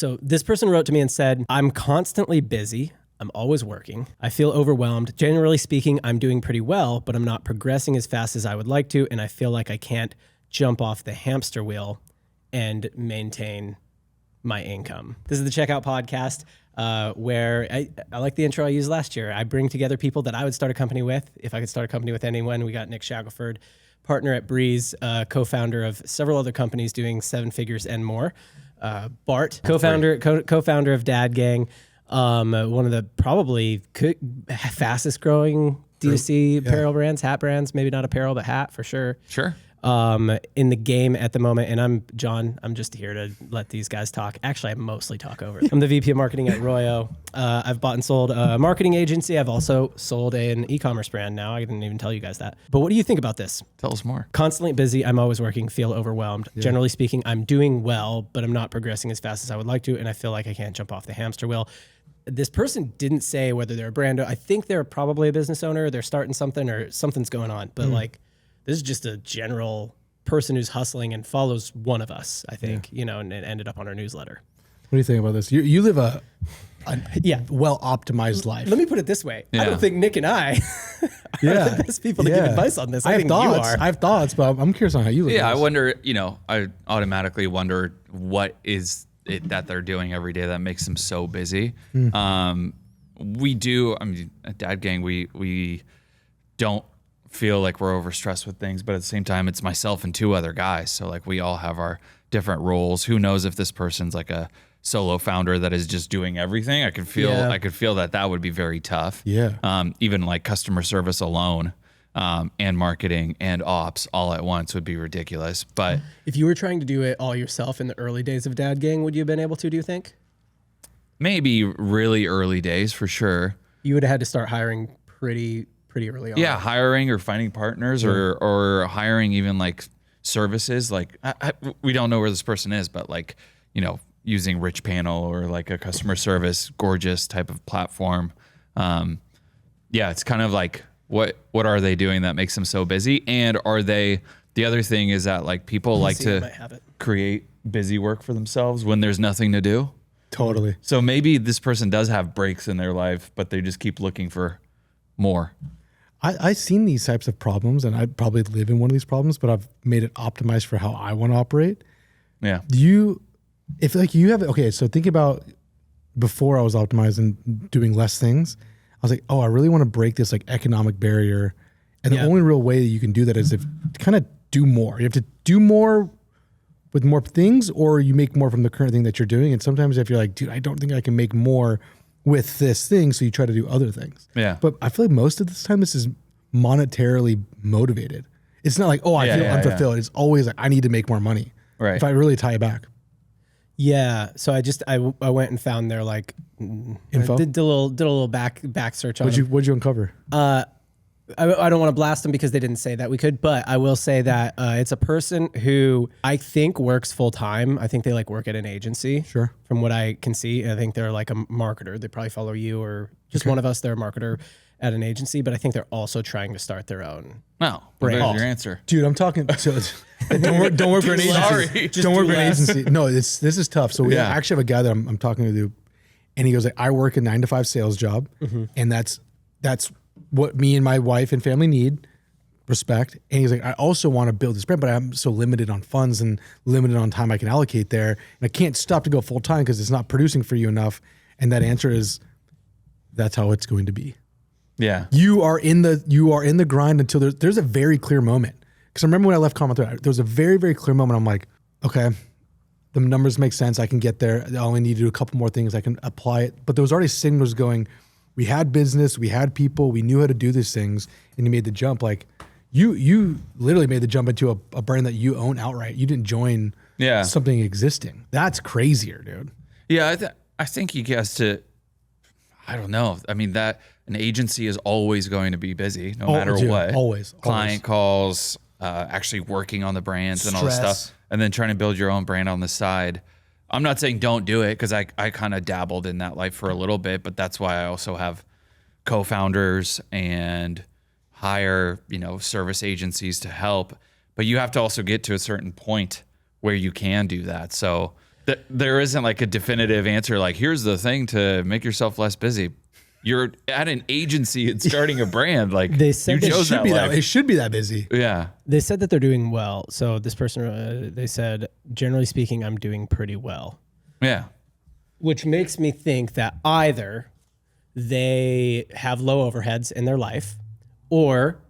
So this person wrote to me and said, I'm constantly busy. I'm always working. I feel overwhelmed. Generally speaking, I'm doing pretty well, but I'm not progressing as fast as I would like to. And I feel like I can't jump off the hamster wheel and maintain my income. This is the Checkout Podcast, where I like the intro I used last year. I bring together people that I would start a company with. If I could start a company with anyone, we got Nick Shackelford, partner at Breeze, co-founder of several other companies doing 7 figures and more. Bart, co-founder of Dad Gang, one of the probably fastest growing D2C apparel brands, hat brands, maybe not apparel, but hat for sure. Sure. In the game at the moment. And I'm John. I'm just here to let these guys talk. Actually, I mostly talk over. I'm the VP of marketing at Royo. I've bought and sold a marketing agency. I've also sold an e-commerce brand now. I didn't even tell you guys that. But what do you think about this? Tell us more. Constantly busy. I'm always working. Feel overwhelmed. Yeah. Generally speaking, I'm doing well, but I'm not progressing as fast as I would like to. And I feel like I can't jump off the hamster wheel. This person didn't say whether they're a brand. I think they're probably a business owner. They're starting something or something's going on. But this is just a general person who's hustling and follows one of us, I think, and it ended up on our newsletter. What do you think about this? You live a well-optimized life. Let me put it this way. I don't think Nick and I are the best people to give advice on this. I think thoughts. You are. I have thoughts, but I'm curious on how you live. Yeah, I wonder, I automatically wonder what is it that they're doing every day that makes them so busy. We do, at Dad Gang, we don't feel like we're overstressed with things, but at the same time, it's myself and 2 other guys. So like we all have our different roles. Who knows if this person's like a solo founder that is just doing everything? I could feel that would be very tough. Yeah. Even like customer service alone, and marketing and ops all at once would be ridiculous. But if you were trying to do it all yourself in the early days of Dad Gang, would you have been able to, do you think? Maybe really early days for sure. You would have had to start hiring pretty early on. Yeah, hiring or finding partners or hiring even like services. Like we don't know where this person is, but like, using Rich Panel or like a customer service, gorgeous type of platform. It's kind of like, what are they doing that makes them so busy? And the other thing is that like people like to create busy work for themselves when there's nothing to do. Totally. So maybe this person does have breaks in their life, but they just keep looking for more. I've seen these types of problems, and I probably live in one of these problems, but I've made it optimized for how I want to operate. Yeah. So think about before I was optimized and doing less things, I was like, I really want to break this like economic barrier. And the only real way that you can do that is if to kind of do more. You have to do more with more things, or you make more from the current thing that you're doing. And sometimes if you're like, dude, I don't think I can make more with this thing, so you try to do other things. Yeah. But I feel like most of this time, this is monetarily motivated. It's not like, I feel unfulfilled. It's always like, I need to make more money. Right. If I really tie it back. Yeah. So I went and found their like info. Did a little back search on What'd you uncover? I don't want to blast them because they didn't say that we could, but I will say that it's a person who I think works full time. I think they like work at an agency. Sure. From what I can see, I think they're like a marketer. They probably follow you or just one of us. They're a marketer at an agency, but I think they're also trying to start their own. No, there's your answer, dude. I'm talking. So don't work for an agency. Don't work for an agency. No, this is tough. So we actually have a guy that I'm talking to, and he goes like, I work a 9-to-5 sales job, and that's what me and my wife and family need, respect. And he's like, I also want to build this brand, but I'm so limited on funds and limited on time I can allocate there. And I can't stop to go full time because it's not producing for you enough. And that answer is, that's how it's going to be. Yeah. You are in the grind until there's a very clear moment. Because I remember when I left Comment, there was a very, very clear moment. I'm like, okay, the numbers make sense. I can get there. I only need to do a couple more things. I can apply it. But there was already signals going, we had business, we had people, we knew how to do these things, and you made the jump. Like you literally made the jump into a brand that you own outright. You didn't join something existing. That's crazier, dude. Yeah, I think you guys I don't know. I mean, that an agency is always going to be busy no matter what. Always. Client calls, actually working on the brands and all this stuff, and then trying to build your own brand on the side. I'm not saying don't do it, because I kind of dabbled in that life for a little bit, but that's why I also have co-founders and hire, service agencies to help. But you have to also get to a certain point where you can do that. So There isn't like a definitive answer. Like, here's the thing to make yourself less busy. You're at an agency and starting a brand. Like, they said it should be that busy. Yeah. They said that they're doing well. So this person, they said, generally speaking, I'm doing pretty well. Yeah. Which makes me think that either they have low overheads in their life, or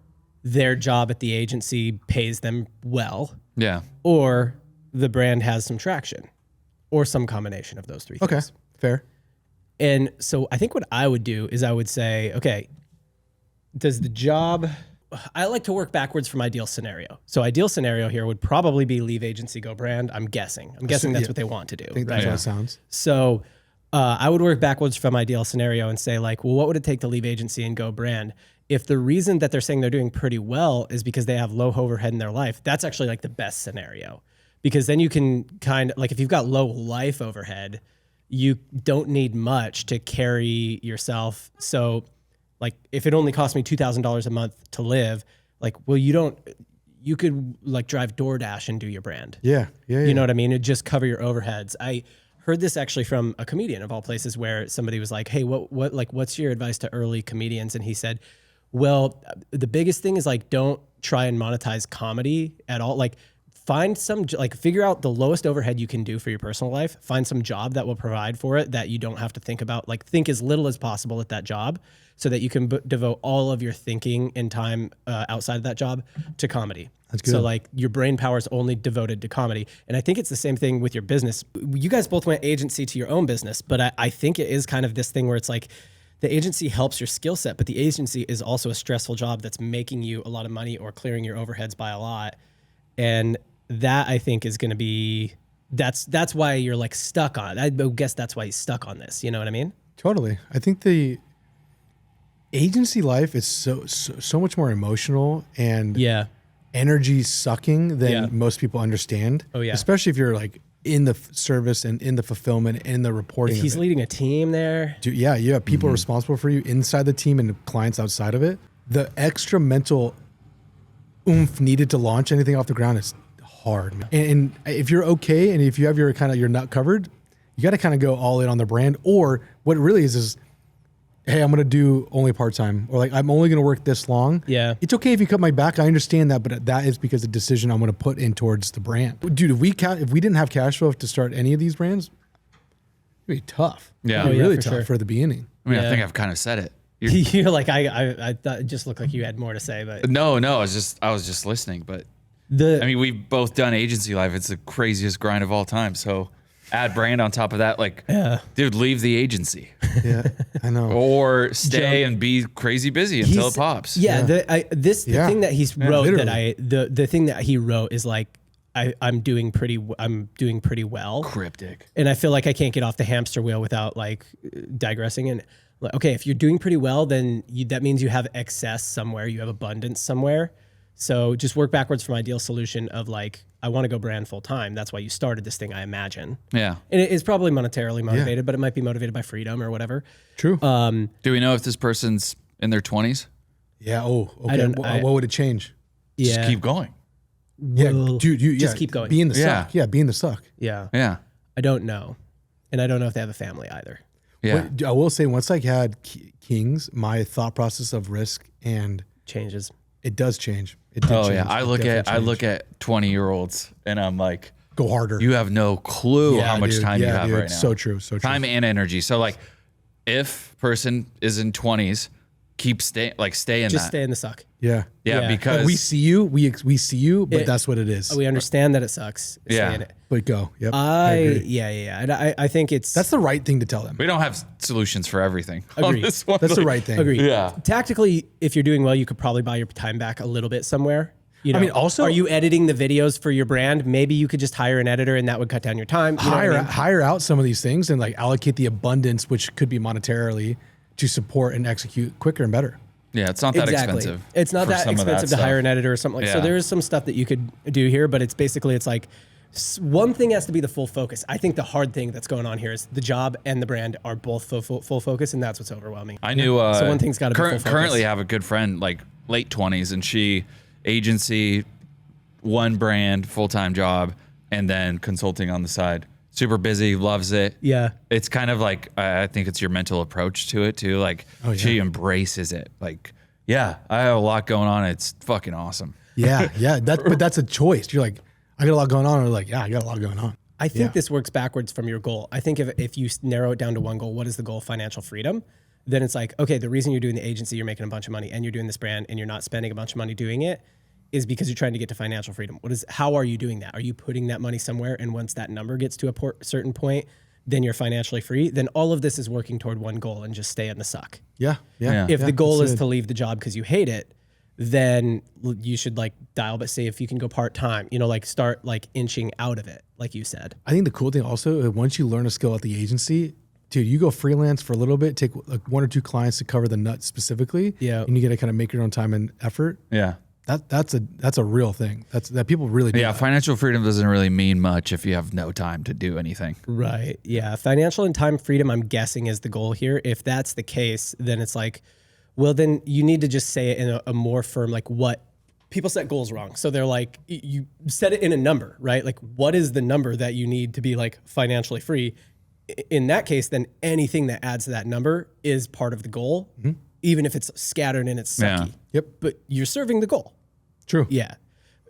their job at the agency pays them well, Yeah. or the brand has some traction, or some combination of those three things. Okay, fair. And so I think what I would do is I would say, okay, does the job, I like to work backwards from ideal scenario. So ideal scenario here would probably be leave agency, go brand. I'm guessing that's what they want to do. I think that's what it sounds. So I would work backwards from ideal scenario and say like, well, what would it take to leave agency and go brand? If the reason that they're saying they're doing pretty well is because they have low overhead in their life, that's actually like the best scenario. Because then you can kind of like, if you've got low life overhead, you don't need much to carry yourself. So like if it only cost me $2,000 a month to live, like, well, you could like drive DoorDash and do your brand. Yeah. You know what I mean? It'd just cover your overheads. I heard this actually from a comedian of all places, where somebody was like, hey, what's your advice to early comedians? And he said, well, the biggest thing is like, don't try and monetize comedy at all. Like, find some, like, figure out the lowest overhead you can do for your personal life. Find some job that will provide for it, that you don't have to think about. Like, think as little as possible at that job, so that you can devote all of your thinking and time outside of that job to comedy. That's good. So like your brain power is only devoted to comedy. And I think it's the same thing with your business. You guys both went agency to your own business, but I think it is kind of this thing where it's like the agency helps your skill set, but the agency is also a stressful job that's making you a lot of money or clearing your overheads by a lot. And that, I think, is going to be, that's why you're like stuck on it. I guess that's why he's stuck on this. You know what I mean? Totally. I think the agency life is so much more emotional and energy sucking than most people understand. Oh yeah. Especially if you're like in the service and in the fulfillment and in the reporting. If he's leading a team there. Dude, yeah, you have people responsible for you inside the team and the clients outside of it. The extra mental oomph needed to launch anything off the ground is hard, man. And if you're okay, and if you have your nut covered, you got to kind of go all in on the brand. Or what it really is, hey, I'm going to do only part-time, or like, I'm only going to work this long. Yeah. It's okay if you cut my back. I understand that, but that is because of the decision I'm going to put in towards the brand. Dude, if we didn't have cash flow to start any of these brands, it'd be tough. Yeah. It'd be really tough sure. for the beginning. I mean, I think I've kind of said it. You're like, I thought it just looked like you had more to say, but No, I was just listening. But I mean, we've both done agency life. It's the craziest grind of all time. So add brand on top of that, like, dude, leave the agency. Yeah, I know. Or stay and be crazy busy until it pops. Yeah, the thing that he's wrote literally. the thing that he wrote is like, I'm doing pretty well. Cryptic. And I feel like I can't get off the hamster wheel without like digressing. And like, okay, if you're doing pretty well, then that means you have excess somewhere, you have abundance somewhere. So just work backwards from ideal solution of like, I want to go brand full time. That's why you started this thing, I imagine. Yeah. And it is probably monetarily motivated, but it might be motivated by freedom or whatever. True. Do we know if this person's in their 20s? Yeah. Oh, okay. What would it change? Just keep going. Yeah, dude, you just keep going. Be in the suck. Yeah, be in the suck. Yeah. Yeah. I don't know. And I don't know if they have a family either. Yeah. I will say, once I had Kings, my thought process of risk and changes. It does change. It did Oh change. yeah. I look at 20-year-olds and I'm like, go harder. You have no clue how much time you have right now. So true. So true. Time and energy. So like, if person is in 20s, stay in Just that. stay in the suck. Yeah. Yeah, because like we see you, we see you, but that's what it is. We understand that it sucks. Yeah. Stay in it. But go. Yep. I agree. And I think that's the right thing to tell them. we don't have solutions for everything. On Agreed. this one. That's the right thing. Agreed. Yeah. Tactically, if you're doing well, you could probably buy your time back a little bit somewhere. You know, I mean, also, are you editing the videos for your brand? Maybe you could just hire an editor and that would cut down your time. You know what I mean? Hire out some of these things and like allocate the abundance, which could be monetarily, to support and execute quicker and better. Yeah, it's not that expensive. It's not that expensive to hire an editor or something like that. So there is some stuff that you could do here, but it's basically, it's like one thing has to be the full focus. I think the hard thing that's going on here is the job and the brand are both full focus, and that's what's overwhelming. I knew so one thing's got to be full focus. Currently have a good friend, like late 20s, and she agency, one brand, full-time job, and then consulting on the side. super busy, loves it. Yeah. It's kind of like, I think it's your mental approach to it too. Like she embraces it. Like, yeah, I have a lot going on. It's fucking awesome. Yeah. Yeah. But that's a choice. You're like, I got a lot going on. Or like, yeah, I got a lot going on. I think this works backwards from your goal. I think if you narrow it down to one goal, what is the goal? Financial freedom. Then it's like, okay, the reason you're doing the agency, you're making a bunch of money, and you're doing this brand, and you're not spending a bunch of money doing it, is because you're trying to get to financial freedom. How are you doing that? Are you putting that money somewhere, and once that number gets to a certain point, then you're financially free? Then all of this is working toward one goal, and just stay in the suck. Yeah. Yeah. If the goal is to leave the job because you hate it, then you should like dial, but say if you can go part-time, like start like inching out of it, like you said. I think the cool thing also, once you learn a skill at the agency, dude, you go freelance for a little bit, take like 1 or 2 clients to cover the nuts specifically. Yeah. And you get to kind of make your own time and effort. Yeah. That's a real thing. That people really do. Yeah. That. Financial freedom doesn't really mean much if you have no time to do anything. Right. Yeah. Financial and time freedom, I'm guessing, is the goal here. If that's the case, then it's like, well, then you need to just say it in a more firm, like what people set goals wrong. So they're like, you set it in a number, right? Like what is the number that you need to be like financially free? In that case, then anything that adds to that number is part of the goal, even if it's scattered and it's sucky. Yeah. Yep. But you're serving the goal. True. Yeah.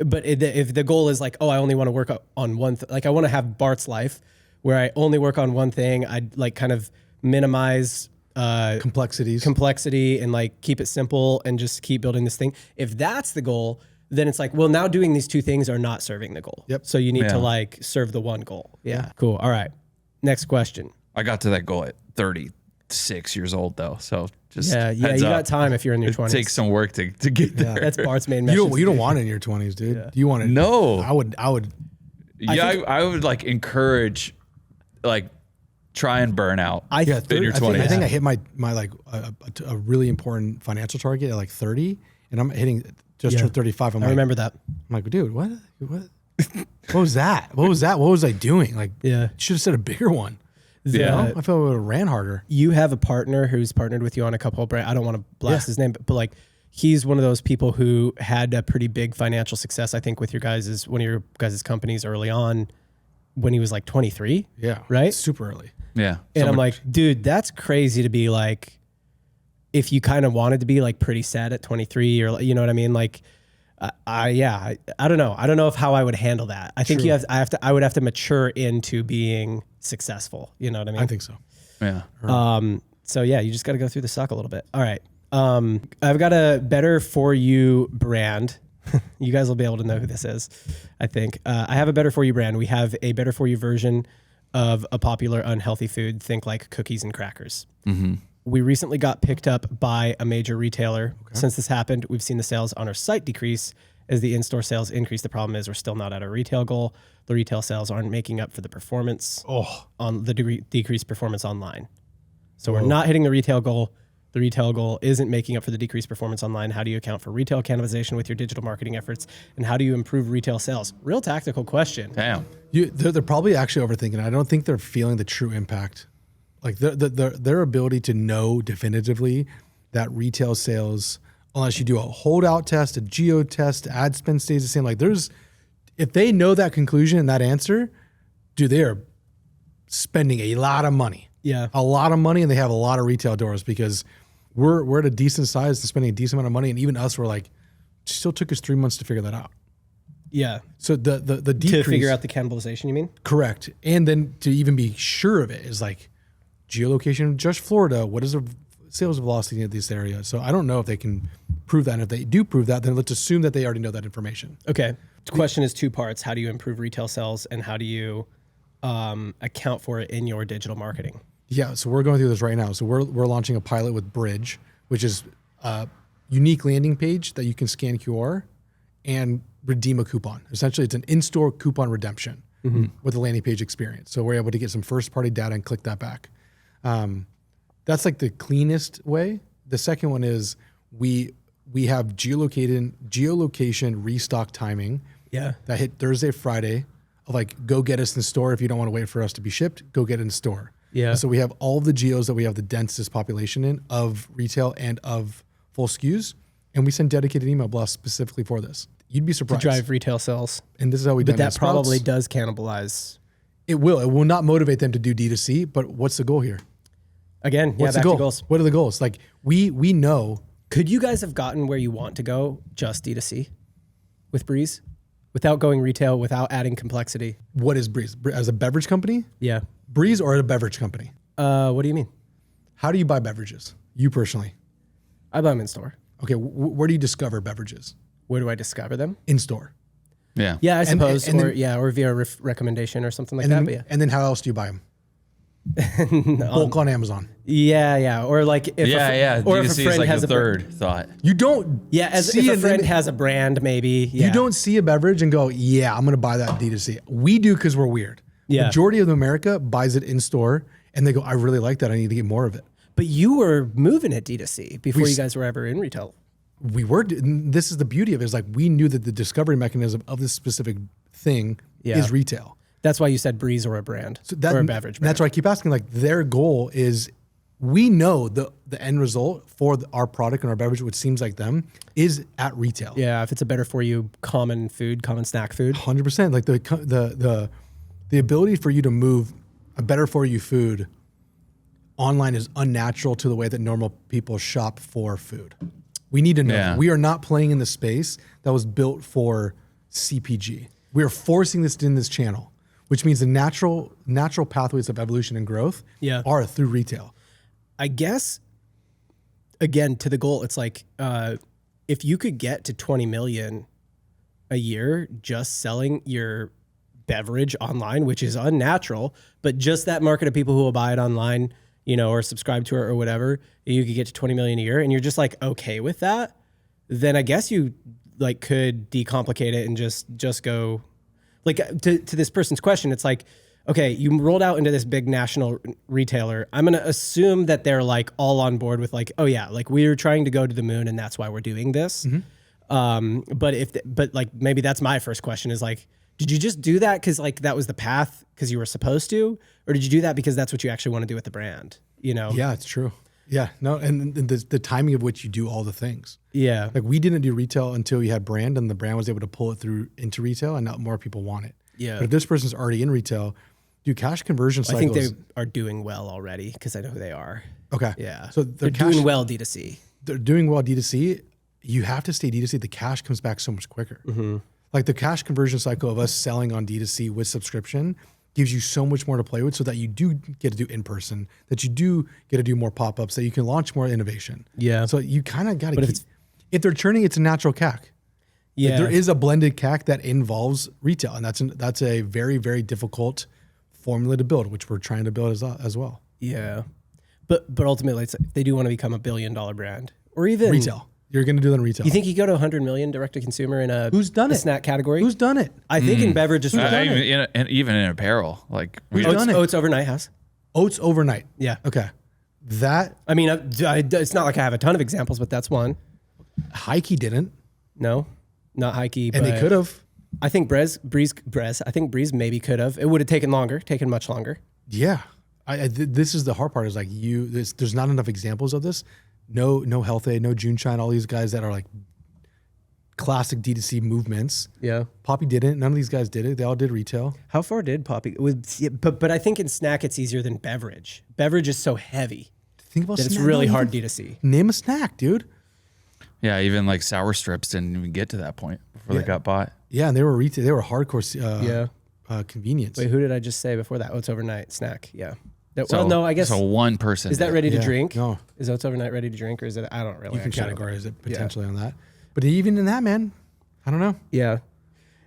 But if the goal is like, oh, I only want to work on one like I want to have Bart's life where I only work on one thing. I'd like kind of minimize complexity and like keep it simple and just keep building this thing. If that's the goal, then it's like, well, now doing these 2 things are not serving the goal. Yep. So you need to like serve the one goal. Yeah. Cool. All right. Next question. I got to that goal at 36 years old thow. So just you got time if you're in your 20s. It takes some work to get there. That's Bart's main message. You don't want it in your 20s, dude. Yeah. You want it? No. I would. I would like encourage like try and burn out in your 20s. I think I hit my like a really important financial target at like 30, and I'm hitting just turned 35. I remember that. I'm like, dude, what? What was that? What was I doing? Like, should have said a bigger one. I felt I would have ran harder. You have a partner who's partnered with you on a couple of brands. I don't want to blast his name, but like he's one of those people who had a pretty big financial success, I think, with one of your guys' companies early on when he was like 23. Yeah. Right? Super early. Yeah. And I'm like, dude, that's crazy to be like, if you kind of wanted to be like pretty sad at 23 or you know what I mean? Like, I don't know. I don't know how I would handle that. I think I would have to mature into being successful. You know what I mean? I think so. Yeah. So yeah, you just got to go through the suck a little bit. All right. I've got a better for you brand. You guys will be able to know who this is, I think. I have a better for you brand. We have a better for you version of a popular unhealthy food. Think like cookies and crackers. Mm-hmm. We recently got picked up by a major retailer. Okay. Since this happened, we've seen the sales on our site decrease as the in-store sales increase. The problem is we're still not at our retail goal. The retail sales aren't making up for the performance on the decreased performance online. So we're not hitting the retail goal. The retail goal isn't making up for the decreased performance online. How do you account for retail cannibalization with your digital marketing efforts? And how do you improve retail sales? Real tactical question. Damn. They're probably actually overthinking it. I don't think they're feeling the true impact. Like their ability to know definitively that retail sales, unless you do a holdout test, a geo test, ad spend stays the same. Like if they know that conclusion and that answer, dude, they are spending a lot of money. Yeah. A lot of money, and they have a lot of retail doors because we're at a decent size and spending a decent amount of money. And even us, we're like, it still took us 3 months to figure that out. Yeah. So the decrease. To figure out the cannibalization, you mean? Correct. And then to even be sure of it is like geolocation, just Florida. What is the sales velocity in this area? So I don't know if they can prove that. And if they do prove that, then let's assume that they already know that information. Okay. The question is 2 parts. How do you improve retail sales and how do you account for it in your digital marketing? Yeah, so we're going through this right now. So we're launching a pilot with Bridge, which is a unique landing page that you can scan QR and redeem a coupon. Essentially, it's an in-store coupon redemption with a landing page experience. So we're able to get some first-party data and click that back. That's like the cleanest way. The second one is we have geolocation restock timing. Yeah, that hit Thursday, Friday. Of like, go get us in store. If you don't want to wait for us to be shipped, go get it in store. Yeah. And so we have all the geos that we have the densest population in of retail and of full SKUs. And we send dedicated email blasts specifically for this. You'd be surprised. To drive retail sales. And this is how we do it. But that probably does cannibalize It will not motivate them to do D2C, but what's the goal here? Again, What's back the goal? to goals. What are the goals? Like we know. Could you guys have gotten where you want to go just D2C with Breeze? Without going retail, without adding complexity? What is Breeze? As a beverage company? Yeah. Breeze or a beverage company? What do you mean? How do you buy beverages? You personally? I buy them in store. Okay, where do you discover beverages? Where do I discover them? In store. Yeah. Yeah, I suppose. and or via recommendation or something like that. Then, But yeah. and then how else do you buy them? Bulk on Amazon. Yeah. Or like if or if a D2C is friend like has the a third thought. You don't. Yeah, as if a friend has a brand, maybe. Yeah. You don't see a beverage and go, yeah, I'm going to buy that D2C. We do because we're weird. Yeah. Majority of America buys it in store and they go, I really like that. I need to get more of it. But you were moving at D2C before you guys were ever in retail. We were. This is the beauty of it. Is like we knew that the discovery mechanism of this specific thing is retail. That's why you said Breeze or a brand or a beverage brand. That's why I keep asking. Like their goal is, we know the end result for our product and our beverage, which seems like them, is at retail. Yeah, if it's a better for you common snack food. 100%. Like the ability for you to move a better for you food online is unnatural to the way that normal people shop for food. We need to know. Yeah. We are not playing in the space that was built for CPG. We are forcing this in this channel, which means the natural pathways of evolution and growth are through retail. I guess, again, to the goal, it's like if you could get to 20 million a year just selling your beverage online, which is unnatural, but just that market of people who will buy it online, or subscribe to it or whatever, you could get to 20 million a year and you're just like okay with that, then I guess you like could decomplicate it and just go like to this person's question. It's like, okay, you rolled out into this big national retailer. I'm going to assume that they're like all on board with like, oh yeah, like we're trying to go to the moon and that's why we're doing this. Mm-hmm. But like maybe that's my first question is like, did you just do that because like that was the path because you were supposed to, or did you do that because that's what you actually want to do with the brand? Yeah, it's true. Yeah, no, and the timing of which you do all the things. Yeah, like we didn't do retail until we had brand, and the brand was able to pull it through into retail, and now more people want it. Yeah, but if this person's already in retail, do cash conversion cycles. I think they are doing well already because I know who they are. Okay, yeah, so they're doing well D2C. They're doing well D2C. You have to stay D2C. The cash comes back so much quicker. Mm-hmm. Like the cash conversion cycle of us selling on D2C with subscription gives you so much more to play with so that you do get to do in-person, that you do get to do more pop-ups, that you can launch more innovation. Yeah. So you kind of got to keep, if they're churning, it's a natural CAC. Yeah. Like there is a blended CAC that involves retail, and that's a very, very difficult formula to build, which we're trying to build as well. Yeah. But ultimately, it's, they do want to become $1 billion brand or even retail. You're going to do that in retail. You think you go to 100 million direct to consumer in a who's done it? Snack category? Who's done it? I think in beverages. Even in apparel, like Oats Overnight has. Oats Overnight. Yeah. Okay. That. I mean, it's not like I have a ton of examples, but that's one. Heike didn't. No, not Heike. And they could have. I think Breeze. I think Breeze maybe could have. It would have taken much longer. Yeah. This is the hard part. Is like there's not enough examples of this. No Health Aid, no June Shine, all these guys that are like classic D2C movements. Yeah. Poppy didn't. None of these guys did it. They all did retail. How far did Poppy? But I think in snack it's easier than beverage. Beverage is so heavy. Think about that it's really hard D2C. Name a snack, dude. Yeah, even like sour strips didn't even get to that point before they got bought. Yeah, and they were retail. They were hardcore convenience. Wait, who did I just say before that? Oats Overnight snack. Yeah. No, I guess. So one person. Is that ready to drink? No. Is Oats Overnight ready to drink, or is it? I don't really. You can categorize it potentially on that, but even in that, man, I don't know. Yeah.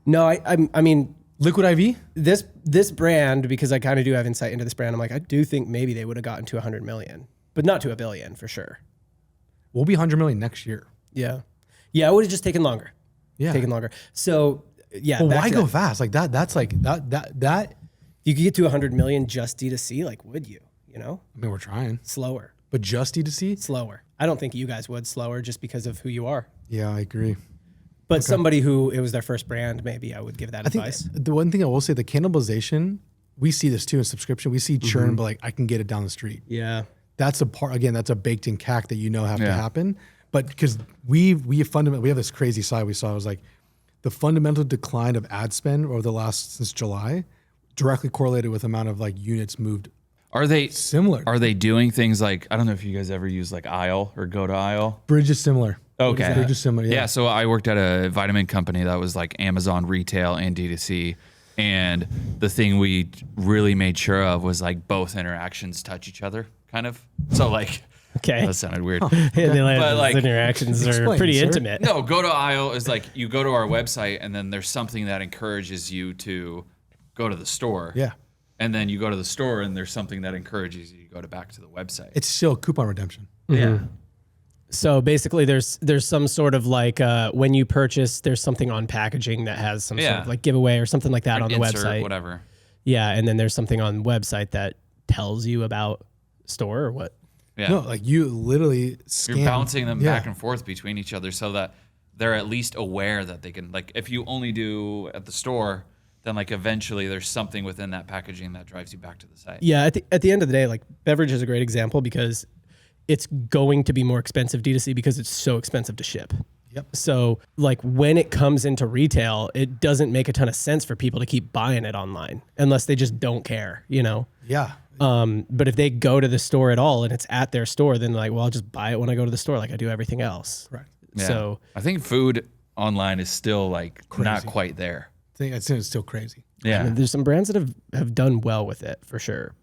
No, I mean, Liquid IV. This brand, because I kind of do have insight into this brand. I'm like, I do think maybe they would have gotten to 100 million, but not to $1 billion for sure. We'll be 100 million next year. Yeah. Yeah, it would have just taken longer. Yeah. Taken longer. So yeah. Well, why go fast? Like that's like that. You could get to 100 million just D2C, like would you? I mean, we're trying. Slower. But just D2C? Slower. I don't think you guys would slower just because of who you are. Yeah, I agree. But somebody who it was their first brand, maybe I would give that advice. Think the one thing I will say, the cannibalization, we see this too in subscription. We see churn, but like I can get it down the street. Yeah. That's a part, again, that's a baked in CAC that have to happen. But because we have this crazy side we saw, it was like the fundamental decline of ad spend over the since July directly correlated with the amount of like units moved. Are they Similar. Are they doing things like, I don't know if you guys ever use like Aisle or Go to Aisle? Bridge is similar. Okay. Bridge is similar. Yeah. So I worked at a vitamin company that was like Amazon retail and D2C. And the thing we really made sure of was like both interactions touch each other, kind of. So like, Okay. that sounded weird. But like, interactions are explain, pretty sir. intimate. No, Go to Aisle is like you go to our website and then there's something that encourages you to go to the store. Yeah. And then you go to the store and there's something that encourages you to go back to the website. It's still coupon redemption. Yeah. So basically, there's some sort of like when you purchase, there's something on packaging that has some sort of like giveaway or something like that on the Insert, website. whatever. Yeah, and then there's something on the website that tells you about store or what. Yeah. No, like you literally scan. You're bouncing them back and forth between each other so that they're at least aware that they can, like, if you only do at the store, then like eventually there's something within that packaging that drives you back to the site. Yeah, at the end of the day, like beverage is a great example because it's going to be more expensive D2C because it's so expensive to ship. Yep. So like when it comes into retail, it doesn't make a ton of sense for people to keep buying it online unless they just don't care, you know? Yeah. But if they go to the store at all and it's at their store, then like, well, I'll just buy it when I go to the store like I do everything else. Right. Yeah. So I think food online is still like not quite there. I think it's still crazy. Yeah. I mean, there's some brands that have done well with it for sure,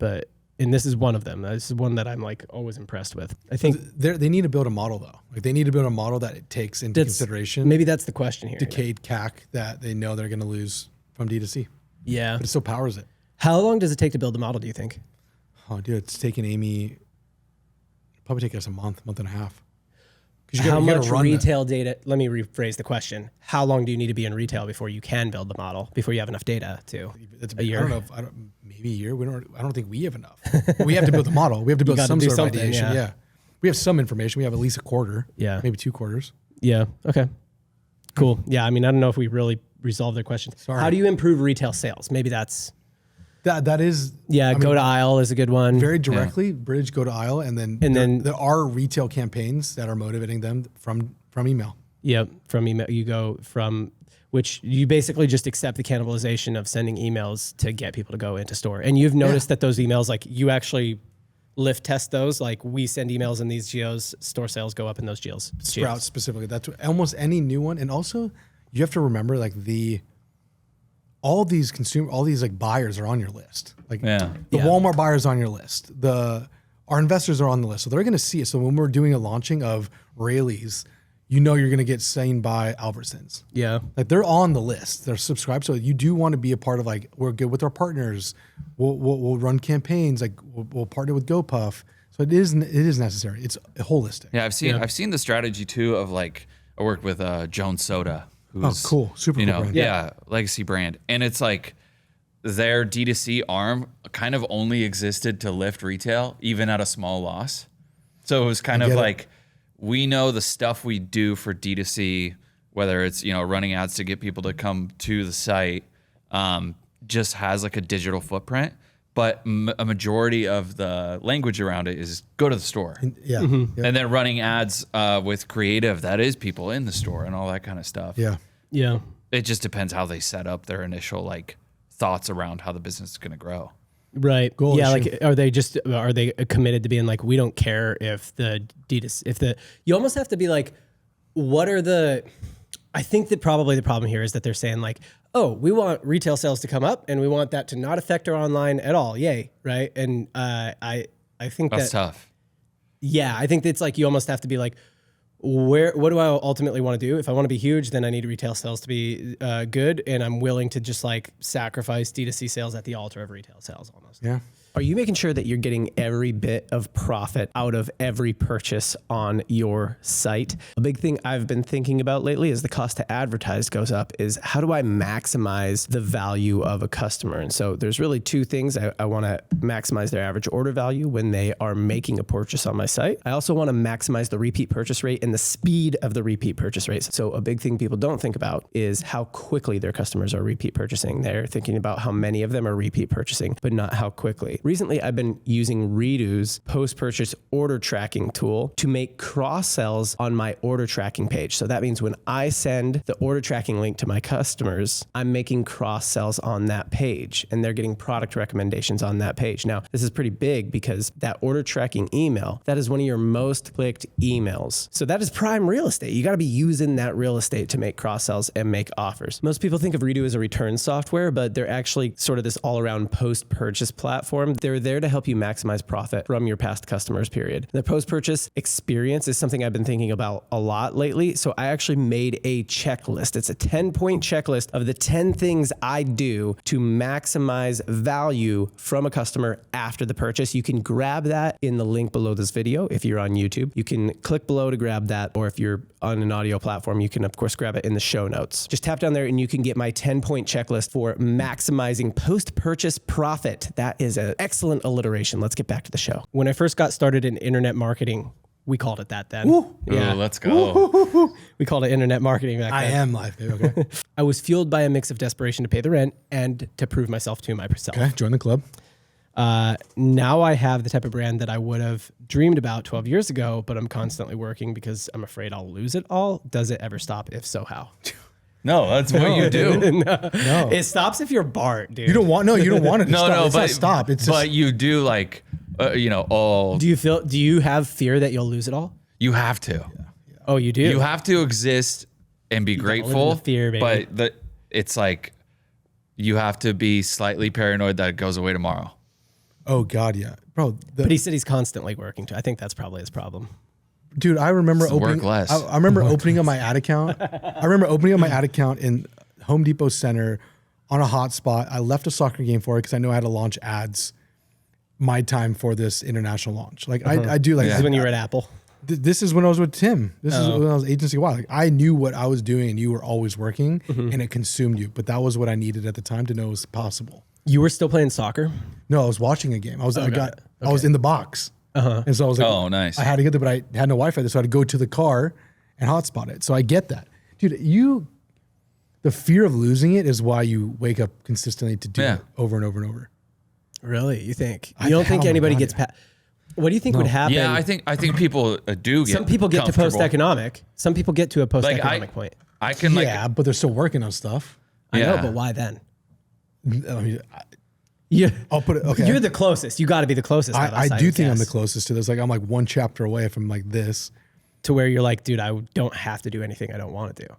and this is one of them. This is one that I'm like always impressed with. I think They need to build a model though. Like they need to build a model that it takes into consideration maybe that's the question here. decayed CAC that they know they're going to lose from D2C. Yeah. But it still powers it. How long does it take to build a model, do you think? Oh, dude, it's taking Amy probably take us a month and a half. How much retail data? Let me rephrase the question. How long do you need to be in retail before you can build the model? Before you have enough data to a year? I don't know. Maybe a year. I don't think we have enough. We have to build the model. We have to build some sort of ideation. Yeah. We have some information. We have at least a quarter. Yeah. Maybe 2 quarters. Yeah. Okay. Cool. Yeah. I mean, I don't know if we really resolved their question. Sorry. How do you improve retail sales? Maybe that's. That is. Yeah. Go to aisle is a good one. Very directly, Bridge, go to aisle. And then there are retail campaigns that are motivating them from email. Yep. From email, you go from which you basically just accept the cannibalization of sending emails to get people to go into store. And you've noticed that those emails, like you actually lift test those. Like we send emails in these geos, store sales go up in those geos. Sprout specifically. That's almost any new one. And also you have to remember like all these like buyers are on your list. Like the Walmart buyers on your list. Our investors are on the list. So they're going to see it. So when we're doing a launching of Rayleigh's, you know you're going to get seen by Albertsons. Yeah. Like they're on the list. They're subscribed. So you do want to be a part of like, we're good with our partners. We'll run campaigns. Like we'll partner with GoPuff. So it is necessary. It's holistic. Yeah. I've seen the strategy too of like, I worked with Jones Soda. Who's, cool. Super cool brand. Yeah. Legacy brand. And it's like their D2C arm kind of only existed to lift retail, even at a small loss. So it was kind of like, we know the stuff we do for D2C, whether it's, running ads to get people to come to the site, just has like a digital footprint. But a majority of the language around it is go to the store. Yeah. Mm-hmm. Yeah. And then running ads with creative, that is people in the store and all that kind of stuff. Yeah. Yeah. It just depends how they set up their initial like thoughts around how the business is going to grow. Right. Goal yeah. issue. Like, are they committed to being like, we don't care if you almost have to be like, I think that probably the problem here is that they're saying like, oh, we want retail sales to come up and we want that to not affect our online at all. Yay. Right. And I think That's tough. Yeah. I think it's like, you almost have to be like, what do I ultimately want to do? If I want to be huge, then I need retail sales to be good. And I'm willing to just like sacrifice D2C sales at the altar of retail sales almost. Yeah. Are you making sure that you're getting every bit of profit out of every purchase on your site? A big thing I've been thinking about lately as the cost to advertise goes up is how do I maximize the value of a customer? And so there's really 2 things. I want to maximize their average order value when they are making a purchase on my site. I also want to maximize the repeat purchase rate and the speed of the repeat purchase rates. So a big thing people don't think about is how quickly their customers are repeat purchasing. They're thinking about how many of them are repeat purchasing, but not how quickly. Recently, I've been using Redo's post-purchase order tracking tool to make cross-sells on my order tracking page. So that means when I send the order tracking link to my customers, I'm making cross-sells on that page and they're getting product recommendations on that page. Now, this is pretty big because that order tracking email, that is one of your most clicked emails. So that is prime real estate. You got to be using that real estate to make cross-sells and make offers. Most people think of Redo as a return software, but they're actually sort of this all-around post-purchase platform. They're there to help you maximize profit from your past customers, period. The post-purchase experience is something I've been thinking about a lot lately. So I actually made a checklist. It's a 10-point checklist of the 10 things I do to maximize value from a customer after the purchase. You can grab that in the link below this video if you're on YouTube. You can click below to grab that, or if you're on an audio platform, you can of course grab it in the show notes. Just tap down there and you can get my 10-point checklist for maximizing post-purchase profit. That is an excellent alliteration. Let's get back to the show. When I first got started in internet marketing, we called it that then. Ooh, let's go. We called it internet marketing back then. I am live, babe. Okay. I was fueled by a mix of desperation to pay the rent and to prove myself to myself. Okay. Join the club. Now I have the type of brand that I would have dreamed about 12 years ago, but I'm constantly working because I'm afraid I'll lose it all. Does it ever stop? If so, how? No, that's what you do. No. It stops if you're Bart, dude. You don't want it to No, stop. no, It's but not stop. It's but just, you do like, all. Do you have fear that you'll lose it all? You have to. Oh, you do? You have to exist and be grateful. live in the fear, baby. But it's like you have to be slightly paranoid that it goes away tomorrow. oh God, yeah, bro. But he said he's constantly working too. I think that's probably his problem. Dude, I remember Work opening. less. I remember opening up my ad account. I remember opening up my ad account in Home Depot Center on a hotspot. I left a soccer game for it because I know I had to launch ads. My time for this international launch. Like I do like This is when you were at Apple. This is when I was with Tim. This is when I was agency wide. Like I knew what I was doing, and you were always working, and it consumed you. But that was what I needed at the time to know it was possible. You were still playing soccer? No, I was watching a game. I was in the box, and so I was like, Oh, nice. I had to get there, but I had no Wi-Fi there, so I had to go to the car and hotspot it. So I get that, dude. The fear of losing it is why you wake up consistently to do it over and over and over. Really? You think? You don't think anybody gets past? What do you think would happen? Yeah, I think people do get. Some people get to comfortable. post-economic. Some people get to a post-economic point. I can like. Yeah, but they're still working on stuff. I know, Yeah. but why then? I mean, Yeah, I'll put it. Okay, You're the closest. You got to be the closest. I do think I'm the closest to this. Like I'm like one chapter away from like this. To where you're like, dude, I don't have to do anything I don't want to do.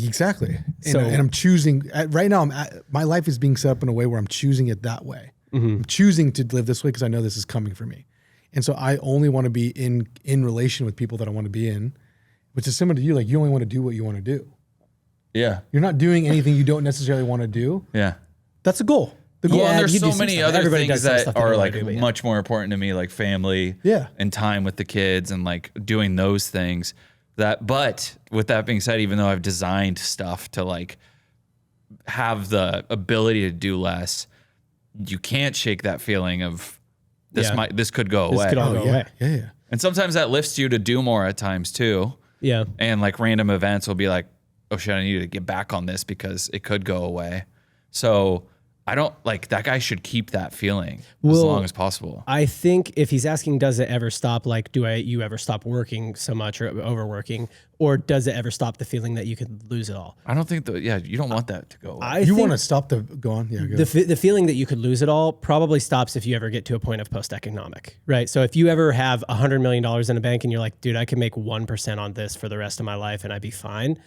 Exactly. So- And I'm choosing right now. My life is being set up in a way where I'm choosing it that way. I'm choosing to live this way because I know this is coming for me. And so I only want to be in relation with people that I want to be in, which is similar to you. Like you only want to do what you want to do. Yeah. You're not doing anything you don't necessarily want to do. Yeah. That's a goal. The goal. Well, and Yeah, there's you so do some many stuff. other Everybody things does some that stuff they are don't like wanna do, but yeah. much more important to me, like family and time with the kids and like doing those things. But with that being said, even though I've designed stuff to like have the ability to do less, you can't shake that feeling of this could go away. This could all go away. Yeah. And sometimes that lifts you to do more at times too. Yeah. And like random events will be like, oh shit, I need to get back on this because it could go away. So I don't like that guy should keep that feeling as long as possible. I think if he's asking, does it ever stop? Like, you ever stop working so much or overworking, or does it ever stop the feeling that you could lose it all? I don't think you don't want that to go away. You want to stop go on. Yeah. Go. The feeling that you could lose it all probably stops if you ever get to a point of post-economic, right? So if you ever have $100 million in a bank and you're like, dude, I can make 1% on this for the rest of my life and I'd be fine.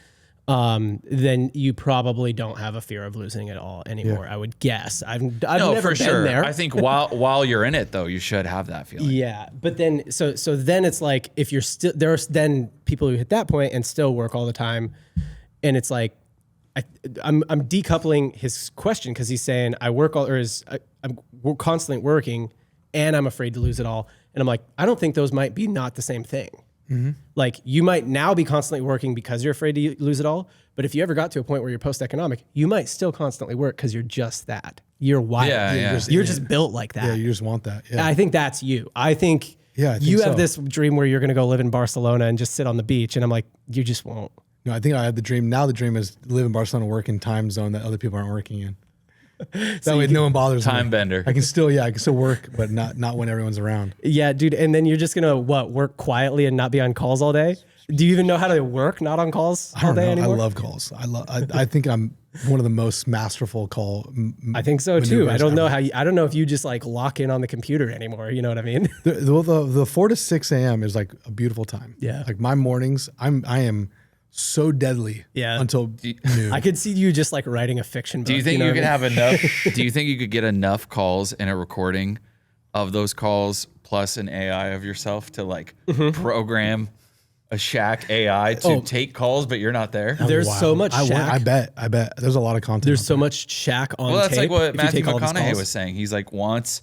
Then you probably don't have a fear of losing it all anymore. I would guess. I've never for been sure. there. I think while you're in it though, you should have that feeling. Yeah, but then so then it's like if you're still there's then people who hit that point and still work all the time, and it's like I'm decoupling his question because he's saying I'm constantly working and I'm afraid to lose it all, and I'm like I don't think those might be not the same thing. Mm-hmm. Like you might now be constantly working because you're afraid to lose it all. But if you ever got to a point where you're post-economic, you might still constantly work because you're just that. You're wild. You're just built like that. Yeah, you just want that. Yeah. I think that's you. I think you have this dream where you're going to go live in Barcelona and just sit on the beach. And I'm like, you just won't. No, I think I had the dream. Now the dream is live in Barcelona, work in time zone that other people aren't working in. That way no one bothers me. Time bender. I can still work, but not when everyone's around. Yeah, dude. And then you're just gonna work quietly and not be on calls all day? Do you even know how to work not on calls all day anymore? I love calls. I think I'm one of the most masterful I think so too. I don't know I don't know if you just like lock in on the computer anymore. You know what I mean? The 4 to 6 a.m. is like a beautiful time. Yeah. Like my mornings, I am so deadly. Yeah. Until noon. I could see you just like writing a fiction book. Do you think you could have enough? Do you think you could get enough calls in a recording of those calls plus an AI of yourself to like program a Shaq AI to take calls, but you're not there? There's so much Shaq. I bet. There's a lot of content. There's so much Shaq on tape. Well, that's like what if you Matthew take all these McConaughey calls. was saying. He's like wants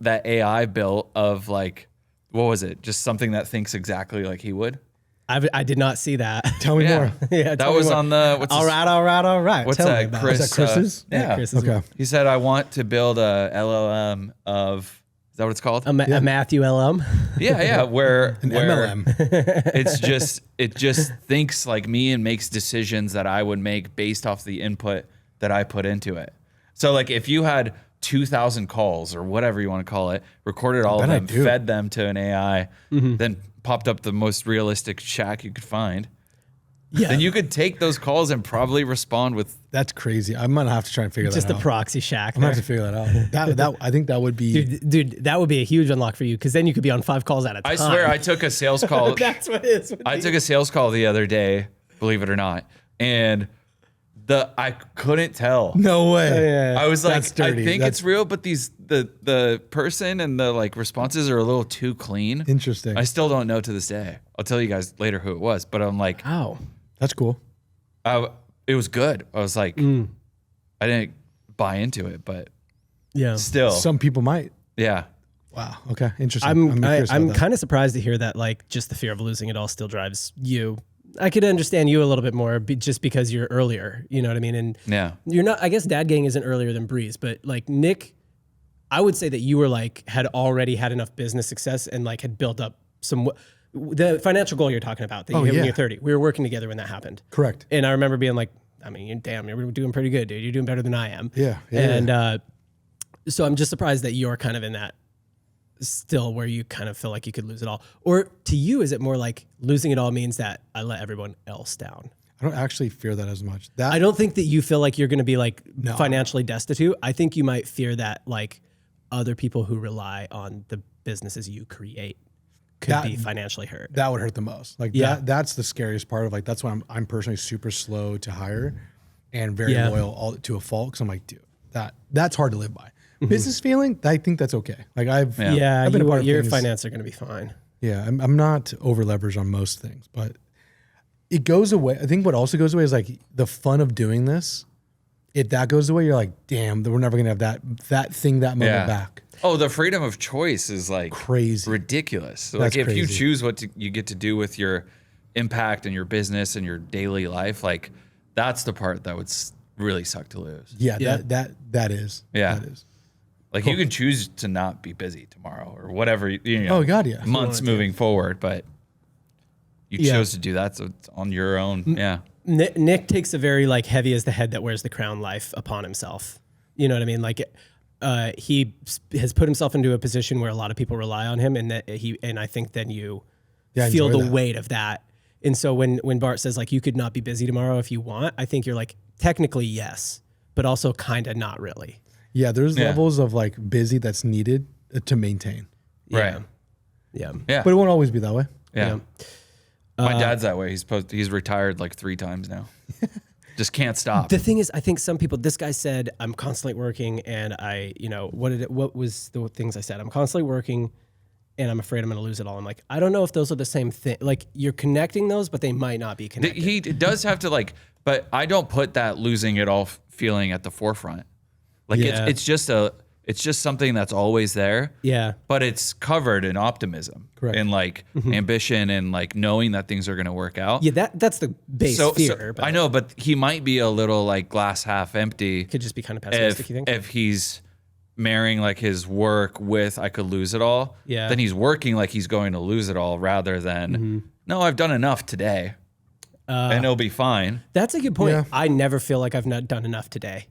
that AI built of like, what was it? Just something that thinks exactly like he would. I did not see that. Tell me more. Yeah, that was on the. All right. What's Tell me that? about Chris. Is that Chris's? Yeah. Chris's Okay. He said, "I want to build a LLM of." Is that what it's called? a Matthew LM. Yeah. Where MLM. it just thinks like me and makes decisions that I would make based off the input that I put into it. So like if you had 2,000 calls or whatever you want to call it, recorded all of them, fed them to an AI, then popped up the most realistic Shaq you could find. Yeah. Then you could take those calls and probably respond with. That's crazy. I'm gonna have to try and figure that out. Just the proxy Shaq. I'm gonna have to figure that out. That I think that would be. Dude, that would be a huge unlock for you because then you could be on 5 calls at a time. I swear, I took a sales call. That's what it is. I took a sales call the other day, believe it or not, and I couldn't tell. No way. Yeah. I was like, That's dirty. I think it's real, but the person and the like responses are a little too clean. Interesting. I still don't know to this day. I'll tell you guys later who it was, but I'm like, Wow. That's cool. it was good. I was like, I didn't buy into it, but Yeah. still, Some people might. yeah. Wow. Okay. Interesting. I'm curious about that. kind of surprised to hear that like just the fear of losing it all still drives you. I could understand you a little bit more just because you're earlier, you know what I mean? And Yeah. you're not, I guess Dad Gang isn't earlier than Breeze, but like Nick, I would say that you were like, had already had enough business success and like had built up the financial goal you're talking about that you hit when you're 30. We were working together when that happened. Correct. And I remember being like, I mean, damn, you're doing pretty good, dude. You're doing better than I am. Yeah. And so I'm just surprised that you're kind of in that still where you kind of feel like you could lose it all. Or to you, is it more like losing it all means that I let everyone else down? I don't actually fear that as much. I don't think that you feel like you're going to be like financially destitute. I think you might fear that like other people who rely on the businesses you create could be financially hurt. That would hurt the most. Like that's the scariest part of like, that's why I'm personally super slow to hire and very loyal all to a fault. Cause I'm like, dude, that's hard to live by. Business feeling, I think that's okay. Like I've been a part of your things. finances are going to be fine. Yeah. I'm not over leveraged on most things, but it goes away. I think what also goes away is like the fun of doing this. If that goes away, you're like, damn, we're never gonna have that moment back. Oh, the freedom of choice is like Crazy. ridiculous. So That's like if you crazy. choose what you get to do with your impact and your business and your daily life, like that's the part that would really suck to lose. Yeah. That is. Yeah. That is. Like you can choose to not be busy tomorrow or whatever, you know, Oh God, yeah. months moving forward, but you chose to do that. So it's on your own. Yeah. Nick takes a very like heavy as the head that wears the crown life upon himself. You know what I mean? Like he has put himself into a position where a lot of people rely on him, and that I think then you feel the weight of that. And so when Bart says like you could not be busy tomorrow if you want, I think you're like technically yes, but also kind of not really. Yeah, there's levels of like busy that's needed to maintain. Right. Yeah. Yeah. But it won't always be that way. Yeah. My dad's that way. He's retired like 3 times now. Just can't stop. The thing is, I think some people, this guy said, I'm constantly working and what was the things I said? I'm constantly working and I'm afraid I'm going to lose it all. I'm like, I don't know if those are the same thing. Like you're connecting those, but they might not be connected. He does have to like, but I don't put that losing it all feeling at the forefront. Like it's just something that's always there. Yeah. But it's covered in optimism. Correct. And like ambition and like knowing that things are going to work out. Yeah, that's the base fear. I know, but he might be a little like glass half empty. Could just be kind of pessimistic, you think? If he's marrying like his work with I could lose it all, then he's working like he's going to lose it all rather than, no, I've done enough today and it'll be fine. That's a good point. Yeah. I never feel like I've not done enough today.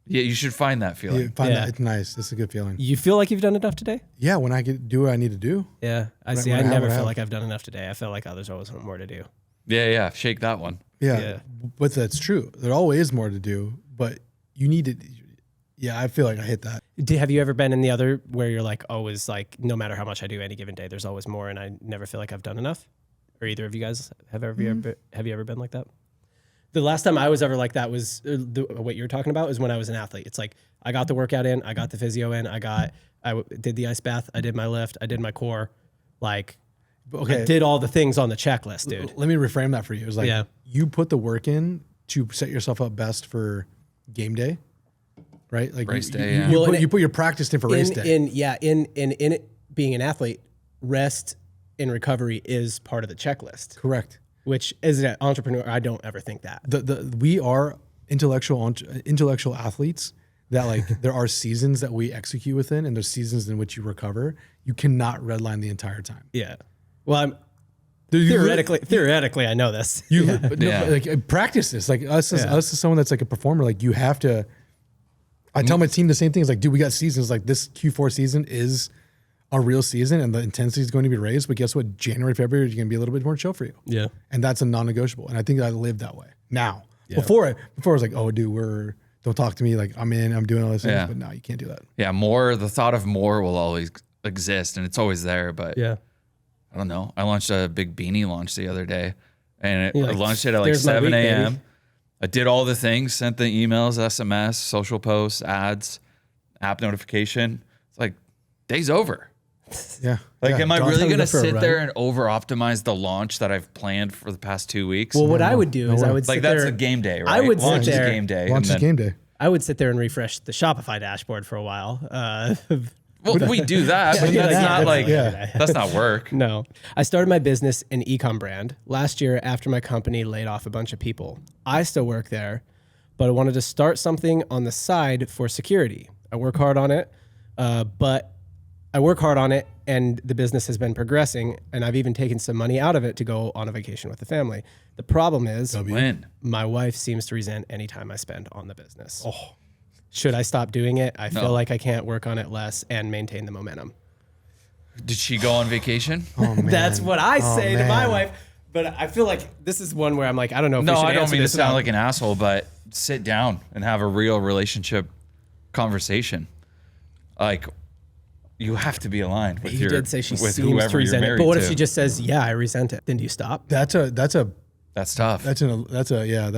Yeah, you should find that feeling. You find that it's nice. It's a good feeling. You feel like you've done enough today? Yeah, when I do what I need to do. Yeah, I see. I never feel like I've done enough today. I feel like others always want more to do. Yeah. Shake that one. Yeah, but that's true. There always is more to do, but you need to. Yeah, I feel like I hit that. Have you ever been in the other where you're like always like, no matter how much I do any given day, there's always more, and I never feel like I've done enough? Or either of you guys have you ever been like that? The last time I was ever like that was what you're talking about is when I was an athlete. It's like I got the workout in, I got the physio in, I did the ice bath, I did my lift, I did my core, like I did all the things on the checklist, dude. Let me reframe that for you. It was like you put the work in to set yourself up best for game day, right? Like race day. You put your practice in for race day. In it being an athlete, rest and recovery is part of the checklist. Correct. Which as an entrepreneur, I don't ever think that. We are intellectual athletes that like there are seasons that we execute within, and there's seasons in which you recover. You cannot redline the entire time. Yeah. Well, I'm theoretically I know this. Like practice this. Like us as someone that's like a performer, like you have to. I tell my team the same thing. It's like, dude, we got seasons. Like this Q4 season is a real season, and the intensity is going to be raised. But guess what? January, February is going to be a little bit more chill for you. Yeah, and that's a non-negotiable. And I think I live that way now. Yeah. Before I was like, oh, dude, don't talk to me. Like I'm doing all this things. But now you can't do that. Yeah, the thought of more will always exist, and it's always there. But I don't know. I launched a big beanie launch the other day, and I launched it at like 7 a.m. I did all the things, sent the emails, SMS, social posts, ads, app notification. It's like, day's over. Yeah. Am I really going to sit there and over-optimize the launch that I've planned for the past 2 weeks? Well, what I would do is I would sit there. That's a game day, right? I would launch sit there. Is game day. Launch is game day. I would sit there and refresh the Shopify dashboard for a while. Well, we do that, but that's not work. No. I started my business, an e-com brand, last year after my company laid off a bunch of people. I still work there, but I wanted to start something on the side for security. I work hard on it, and the business has been progressing, and I've even taken some money out of it to go on a vacation with the family. The problem is my wife seems to resent any time I spend on the business. Oh. Should I stop doing it? I feel like I can't work on it less and maintain the momentum. Did she go on vacation? Oh, man. That's what I say to my wife. But I feel like this is one where I'm like, I don't know if we should I don't answer mean to this sound like an asshole, but sit down and have a real relationship conversation. Like, you have to be aligned with You did say she with seems whoever to resent you're it. married But what to. if she just says, yeah, I resent it? Then do you stop? That's tough.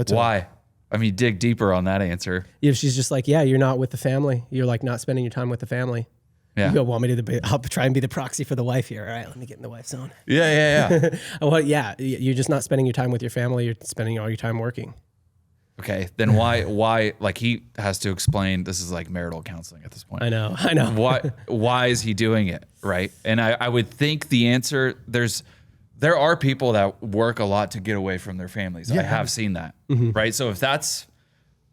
Why? I mean, dig deeper on that answer. If she's just like, yeah, you're not with the family. You're like not spending your time with the family. Yeah. You go, want me to I'll try and be the proxy for the wife here. All right, let me get in the wife zone. Yeah. Well, yeah, you're just not spending your time with your family. You're spending all your time working. Okay, then why? Like he has to explain. This is like marital counseling at this point. I know. Why is he doing it, right? And I would think the answer there are people that work a lot to get away from their families. I have seen that, right? So if that's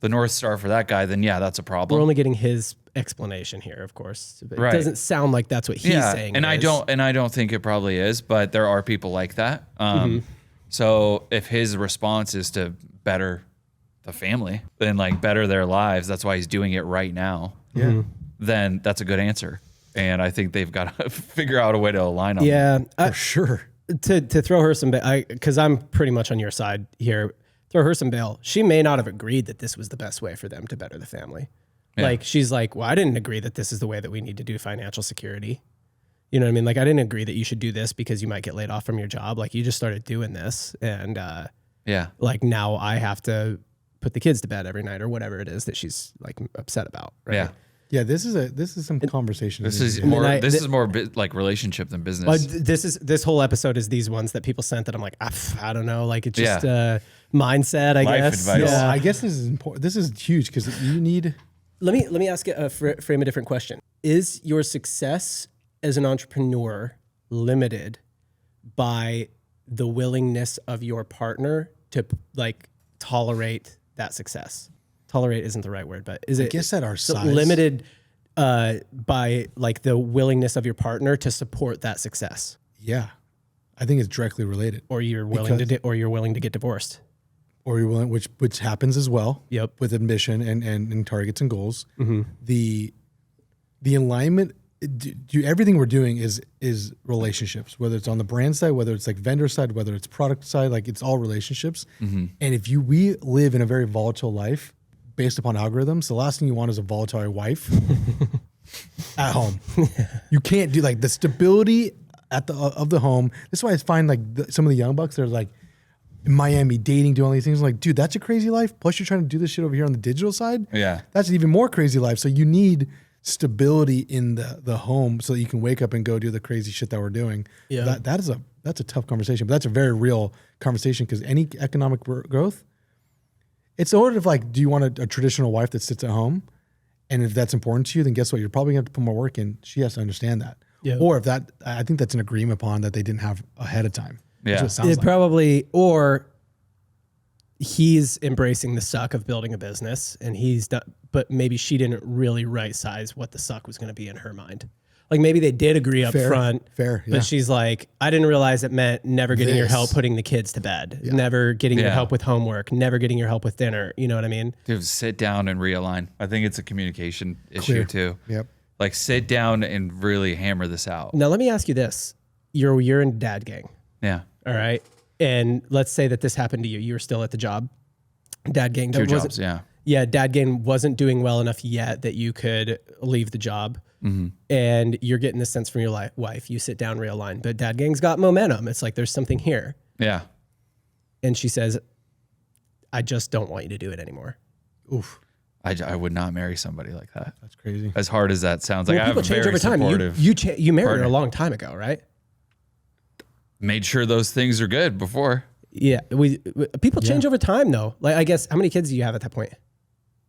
the North Star for that guy, then that's a problem. We're only getting his explanation here, of course. But it doesn't sound like that's what he's saying. And I don't think it probably is, but there are people like that. So if his response is to better the family, then like better their lives, that's why he's doing it right now. Yeah. Then that's a good answer. And I think they've got to figure out a way to align on that. For sure. To throw her some bail, because I'm pretty much on your side here, throw her some bail. She may not have agreed that this was the best way for them to better the family. Yeah. Like, she's like, well, I didn't agree that this is the way that we need to do financial security. You know what I mean? Like, I didn't agree that you should do this because you might get laid off from your job. Like, you just started doing this. And like, now I have to put the kids to bed every night or whatever it is that she's like upset about. Right? Yeah. Yeah, this is some conversation. This is more like relationship than business. This whole episode is these ones that people sent that I'm like, I don't know, like it's just mindset, I Life guess. advice. Yeah, I guess this is important. This is huge because you need. Let me ask it, frame a different question. Is your success as an entrepreneur limited by the willingness of your partner to like tolerate that success? Tolerate isn't the right word, but is it? I guess at our size, limited by like the willingness of your partner to support that success. Yeah, I think it's directly related. Or you're willing to get divorced. or you're willing, which happens as well. Yep. With ambition and targets and goals. The alignment, everything we're doing is relationships, whether it's on the brand side, whether it's like vendor side, whether it's product side, like it's all relationships. And if we live in a very volatile life based upon algorithms, the last thing you want is a volatile wife at home. You can't do like the stability of the home. That's why I find like some of the young bucks, they're like in Miami dating, doing all these things. I'm like, dude, that's a crazy life. Plus you're trying to do this shit over here on the digital side. Yeah. That's an even more crazy life. So you need stability in the home so that you can wake up and go do the crazy shit that we're doing. Yeah. That's a tough conversation, but that's a very real conversation because any economic growth, it's sort of like, do you want a traditional wife that sits at home? And if that's important to you, then guess what? You're probably gonna have to put more work in. She has to understand that. Yeah. Or if that, I think that's an agreement upon that they didn't have ahead of time. Yeah. That's what it sounds like. Probably, or he's embracing the suck of building a business and he's done, but maybe she didn't really right size what the suck was going to be in her mind. Like maybe they did agree up front, Fair, yeah. but she's like, I didn't realize it meant never getting your help putting the kids to bed, never getting your help with homework, never getting your help with dinner. You know what I mean? Dude, sit down and realign. I think it's a communication issue too. Yep. Like sit down and really hammer this out. Now let me ask you this: you're in dad gang, Yeah. all right? And let's say that this happened to you. You were still at the job. Dad gang Two wasn't- jobs, yeah. Yeah, dad gang wasn't doing well enough yet that you could leave the job. And you're getting this sense from your wife. You sit down, realign. But dad gang's got momentum. It's like there's something here. Yeah. And she says, I just don't want you to do it anymore. Oof. I would not marry somebody like that. That's crazy. As hard as that sounds. Like Well, I have people a change very over time. supportive You married her partner. a long time ago, right? Made sure those things are good before. Yeah. People change over time, though. Like, I guess, how many kids do you have at that point?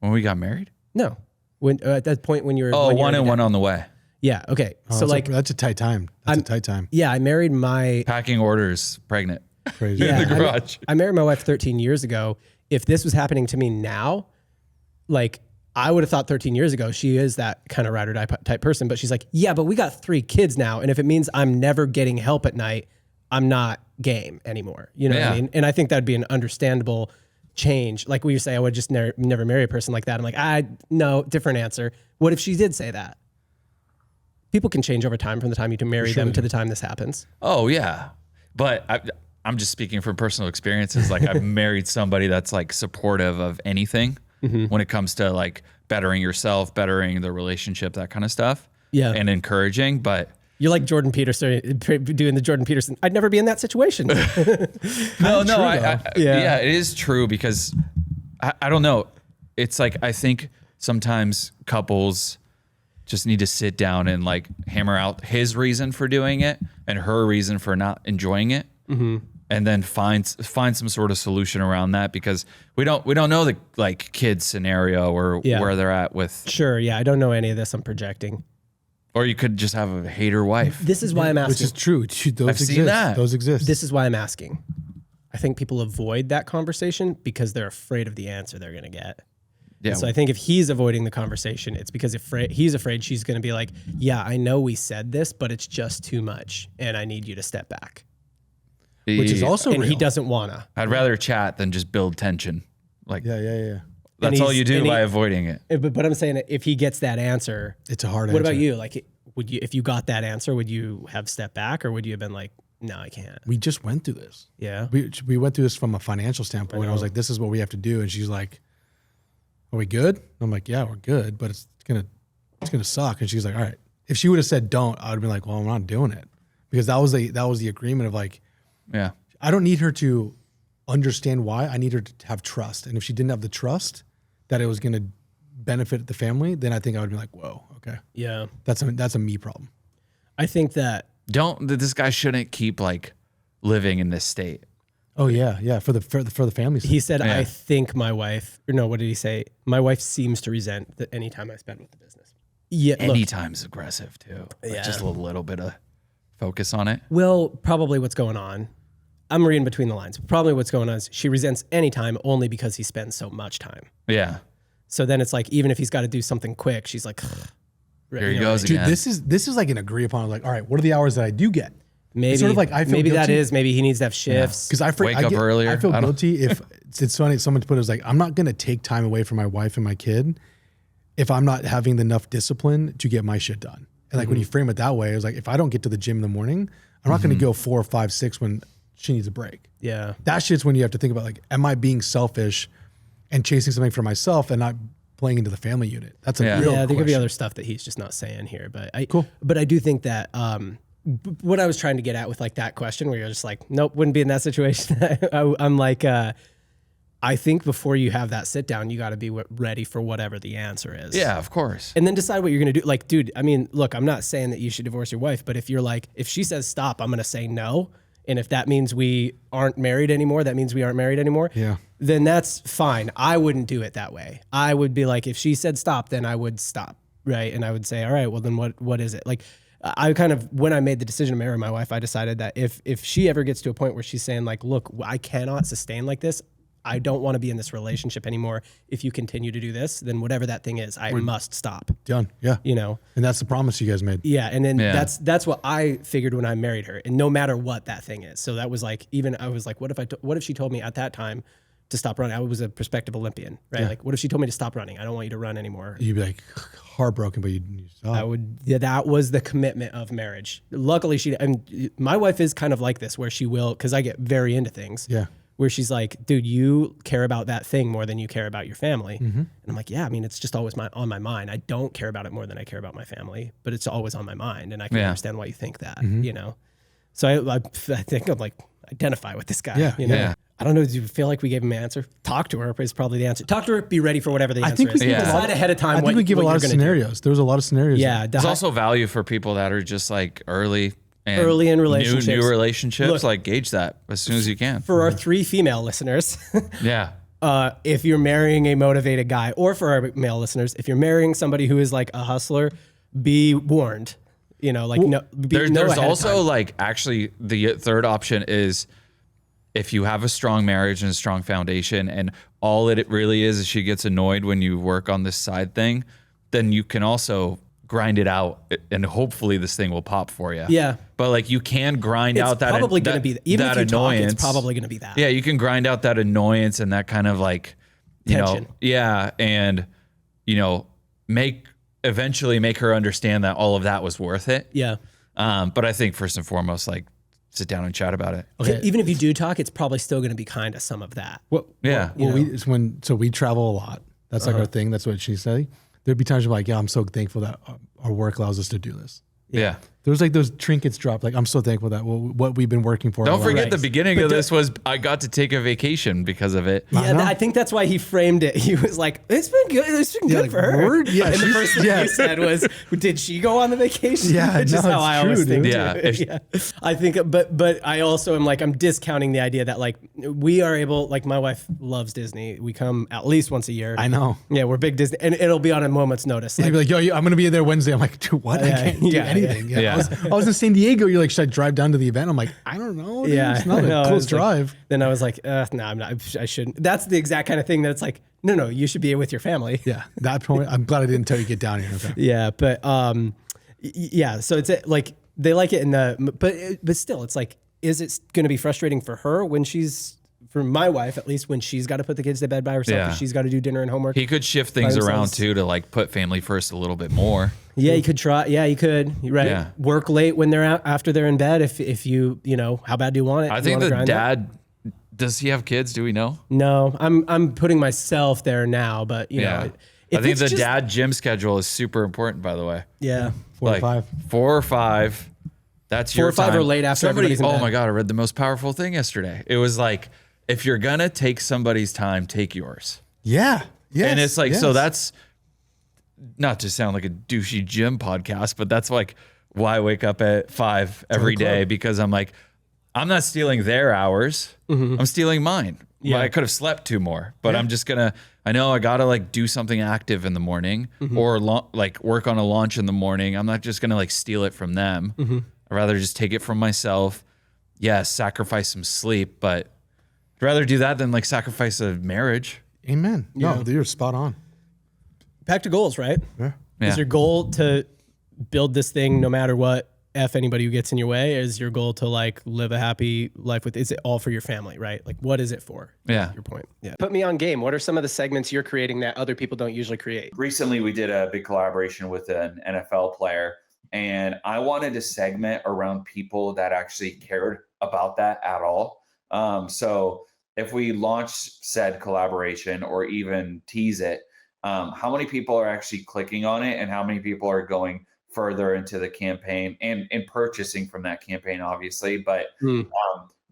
When we got married? No. When at that point when you're Oh, when you're one and already one dad. on the way. Yeah. Okay. So that's like, that's a tight time. That's a tight time. yeah, I married my Packing orders, pregnant. Crazy. yeah, in the garage. I married my wife 13 years ago. If this was happening to me now, like I would have thought 13 years ago, she is that kind of ride or die type person. But she's like, yeah, but we got 3 kids now. And if it means I'm never getting help at night, I'm not game anymore. You know what I mean? And I think that'd be an understandable change. Like we say, I would just never marry a person like that. I'm like, no, different answer. What if she did say that? People can change over time from the time you can marry them to the time this happens. Oh yeah. But I'm just speaking from personal experiences. Like I've married somebody that's like supportive of anything when it comes to like bettering yourself, bettering the relationship, that kind of stuff. Yeah. And encouraging. But You're like Jordan Peterson, doing the Jordan Peterson. I'd never be in that situation. no, Yeah. it is true because I don't know. It's like, I think sometimes couples just need to sit down and like hammer out his reason for doing it and her reason for not enjoying it. And then find some sort of solution around that because we don't know the like kid scenario or where they're at with. Sure. Yeah. I don't know any of this. I'm projecting. Or you could just have a hater wife. This is why I'm asking. Which is true. Those exist. seen that. Those exist. This is why I'm asking. I think people avoid that conversation because they're afraid of the answer they're going to get. Yeah. So I think if he's avoiding the conversation, it's because he's afraid she's going to be like, yeah, I know we said this, but it's just too much and I need you to step back. Which is also And real. he doesn't want to. I'd rather chat than just build tension. Like Yeah. that's all you do and by avoiding it. But I'm saying if he gets that answer, It's a hard what answer. about you? Like, would you, if you got that answer, would you have stepped back or would you have been like, no, I can't? We just went through this. Yeah. We went through this from a financial standpoint. I was like, this is what we have to do. And she's like, are we good? I'm like, yeah, we're good, but it's gonna suck. And she's like, all right. If she would have said don't, I would have been like, well, I'm not doing it. Because that was the agreement of like, Yeah. I don't need her to understand why. I need her to have trust. And if she didn't have the trust that it was gonna benefit the family, then I think I would be like, whoa, okay. Yeah. That's a me problem. I think that This guy shouldn't keep like living in this state. Oh yeah. For the family side. he said, Yeah. I think my wife, or no, what did he say? My wife seems to resent that any time I spend with the business. Yeah. Look, Anytime's aggressive too. Like Yeah. just a little bit of focus on it. well, probably what's going on. I'm reading between the lines. Probably what's going on is she resents any time only because he spends so much time. Yeah. So then it's like, even if he's got to do something quick, she's like, Here he goes Dude, again. this is like an agree upon, like, all right, what are the hours that I do get? Maybe it's sort of like I feel maybe guilty. that is maybe he needs to have shifts. Because Wake up earlier. I feel I don't- guilty if it's funny. Someone put it was like, I'm not going to take time away from my wife and my kid if I'm not having enough discipline to get my shit done. And like when you frame it that way, it was like, if I don't get to the gym in the morning, I'm not going to go 4 or 5, 6 when she needs a break. Yeah. That shit's when you have to think about like, am I being selfish and chasing something for myself and not playing into the family unit? That's a real Yeah, there could be question. other stuff that he's just not saying here, but I do think that what I was trying to get at with like that question where you're just like, nope, wouldn't be in that situation. I'm like, I think before you have that sit down, you got to be ready for whatever the answer is. Yeah, of course. And then decide what you're going to do. Like, dude, I mean, look, I'm not saying that you should divorce your wife, but if you're like, if she says stop, I'm going to say no. And if that means we aren't married anymore, that means we aren't married anymore. Yeah. Then that's fine. I wouldn't do it that way. I would be like, if she said stop, then I would stop. Right. And I would say, all right, well then what is it? Like I kind of, when I made the decision to marry my wife, I decided that if she ever gets to a point where she's saying like, look, I cannot sustain like this, I don't want to be in this relationship anymore. If you continue to do this, then whatever that thing is, I must stop. Done. Yeah. You know? And that's the promise you guys made. Yeah. And then that's what I figured when I married her, and no matter what that thing is. So that was like, even I was like, what if she told me at that time to stop running? I was a prospective Olympian, right? Yeah. Like, what if she told me to stop running? I don't want you to run anymore. You'd be like heartbroken, but you stop. That was the commitment of marriage. Luckily and my wife is kind of like this where she will, cause I get very into things. Yeah. Where she's like, dude, you care about that thing more than you care about your family. Mm-hmm. And I'm like, yeah, I mean, it's just always on my mind. I don't care about it more than I care about my family, but it's always on my mind. And I can understand why you think that, you know? So I think I'm like, identify with this guy. Yeah. You know? Yeah. I don't know. Do you feel like we gave him an answer? Talk to her is probably the answer. Talk to her. Be ready for whatever the answer think we is. give a lot- Decide ahead of time. I think we give a lot of scenarios. There was a lot of scenarios. Yeah. There's also value for people that are just like early and Early in relationships. new relationships. Look, like gauge that as soon as you can. For our 3 female listeners, Yeah. if you're marrying a motivated guy, or for our male listeners, if you're marrying somebody who is like a hustler, be warned. You know, like There's also like actually the third option is if you have a strong marriage and a strong foundation, and all it really is she gets annoyed when you work on this side thing, then you can also grind it out, and hopefully this thing will pop for you. Yeah. But like you can grind It's out that probably going to be even that if you annoyance. talk, it's probably going to be that. Yeah, you can grind out that annoyance and that kind of like, you Tension. know, yeah, and you know, eventually make her understand that all of that was worth it. Yeah. But I think first and foremost, like sit down and chat about it. Okay. Even if you do talk, it's probably still going to be kind of some of that. Yeah. Well, we travel a lot. That's like our thing. That's what she's saying. There'd be times where like, yeah, I'm so thankful that our work allows us to do this. Yeah. There was like those trinkets dropped. Like, I'm so thankful that what we've been working for. Don't forget Right. the beginning of this was I got to take a vacation because of it. Yeah, I think that's why he framed it. He was like, "It's been good. It's been good like, for her." word? Yeah, and the she's- first thing yeah. you said was, "Did she go on the vacation?" Yeah, which is no, how it's I always true, think. dude. Too. Yeah, Yeah, I think, but I also am like, I'm discounting the idea that like we are able. Like my wife loves Disney. We come at least once a year. I know. Yeah, we're big Disney, and it'll be on a moment's notice. They'd Like, be like, yo, I'm going to be there Wednesday. I'm like, dude, what? I can't do anything. yeah. I was in San Diego. You're like, should I drive down to the event? I'm like, I don't know. Dude. yeah, It's not no, a I close was like- drive. then I was like, no, I'm not. I shouldn't. That's the exact kind of thing that it's like, no, you should be with your family. Yeah. That point, I'm glad I didn't tell you to get down here. Okay. Yeah, but yeah. So it's like they like it in the, but still, it's like, is it going to be frustrating for her when for my wife at least, when she's got to put the kids to bed by herself, Yeah. and she's got to do dinner and homework. He could shift things By around themselves. too to like put family first a little bit more. Yeah, you could try. Yeah, you could. Right. Yeah. Work late when they're out after they're in bed. If you know, how bad do you want it? I You think wanna the grind it? dad, does he have kids? Do we know? No, I'm putting myself there now, but you know, I if think it's the just- dad gym schedule is super important, by the way. Yeah. 4 Like or 5. 4 or 5. That's 4 your or 5 time. or late after everybody's in Oh bed. my God, I read the most powerful thing yesterday. It was like, if you're going to take somebody's time, take yours. Yeah. Yes. And it's like, yes. so that's not to sound like a douchey gym podcast, but that's like why I wake up at 5 every day, because I'm like, I'm not stealing their hours. I'm stealing mine. Yeah. I could have slept 2 more, but I'm just going to, I know I got to like do something active in the morning or like work on a launch in the morning. I'm not just going to like steal it from them. I'd rather just take it from myself. Yes, sacrifice some sleep, but I'd rather do that than like sacrifice a marriage. Amen. No, you're spot on. Back to goals, right? Yeah. Yeah. Is your goal to build this thing no matter what F anybody who gets in your way? Is your goal to like live a happy life with, is it all for your family, right? Like what is it for? Yeah. Your point. Yeah. Put me on game. What are some of the segments you're creating that other people don't usually create? Recently, we did a big collaboration with an NFL player, and I wanted to segment around people that actually cared about that at all. So if we launch said collaboration or even tease it, how many people are actually clicking on it and how many people are going further into the campaign and purchasing from that campaign, obviously, but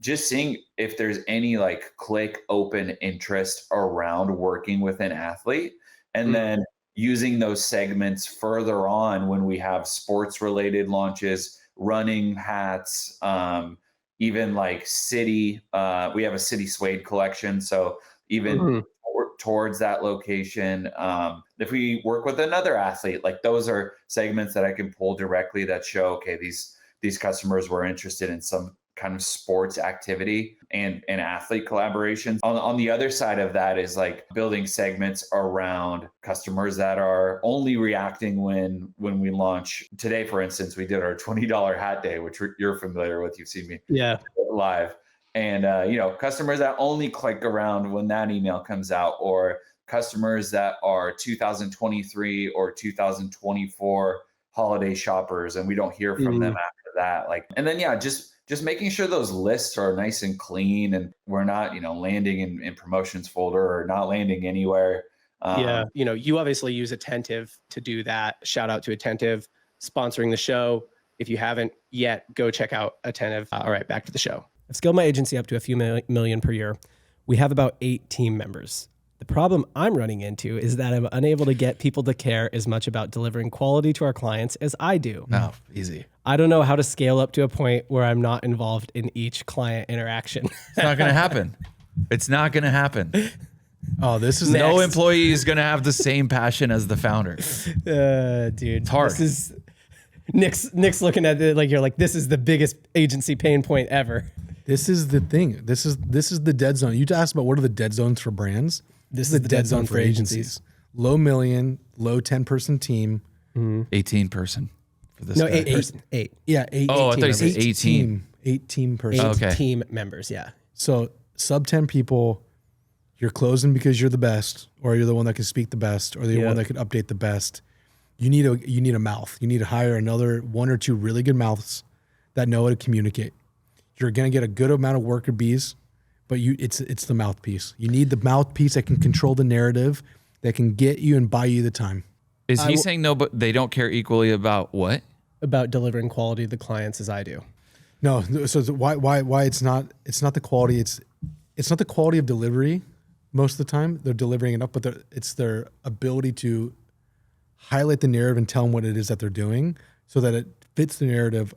just seeing if there's any like click open interest around working with an athlete, and then using those segments further on when we have sports related launches, running hats, even like city, we have a city suede collection. So even towards that location, if we work with another athlete, like those are segments that I can pull directly that show, okay, these customers were interested in some kind of sports activity and athlete collaborations. On the other side of that is like building segments around customers that are only reacting when we launch. Today, for instance, we did our $20 hat day, which you're familiar with. You've seen me live. And, customers that only click around when that email comes out, or customers that are 2023 or 2024 holiday shoppers, and we don't hear from them after that. Like, and then, just making sure those lists are nice and clean and we're not, landing in promotions folder or not landing anywhere. You obviously use Attentive to do that. Shout out to Attentive sponsoring the show. If you haven't yet, go check out Attentive. All right, back to the show. I've scaled my agency up to a few million per year. We have about 8 team members. The problem I'm running into is that I'm unable to get people to care as much about delivering quality to our clients as I do. No, easy. I don't know how to scale up to a point where I'm not involved in each client interaction. It's not going to happen. It's not going to happen. Oh, this is no employee is going to have the same passion as the founder. Dude, it's hard. This is Nick's looking at it like you're like, this is the biggest agency pain point ever. This is the thing. This is the dead zone. You asked about what are the dead zones for brands. This is the dead zone for agencies. Low million, low 10-person team. 18 person for this. No, guy. 8 person. 8. Yeah, 8. Oh, I thought you said 18. 8 team person. 8 Okay. team members, yeah. So sub 10 people, you're closing because you're the best, or you're the one that can speak the best, or you're the one that can update the best. You need a mouth. You need to hire another 1 or 2 really good mouths that know how to communicate. You're gonna get a good amount of worker bees, but it's the mouthpiece. You need the mouthpiece that can control the narrative, that can get you and buy you the time. Is he saying no, but they don't care equally about what? About delivering quality to the clients as I do. No, so why it's not the quality. It's not the quality of delivery. Most of the time they're delivering enough, but it's their ability to highlight the narrative and tell them what it is that they're doing, so that it fits the narrative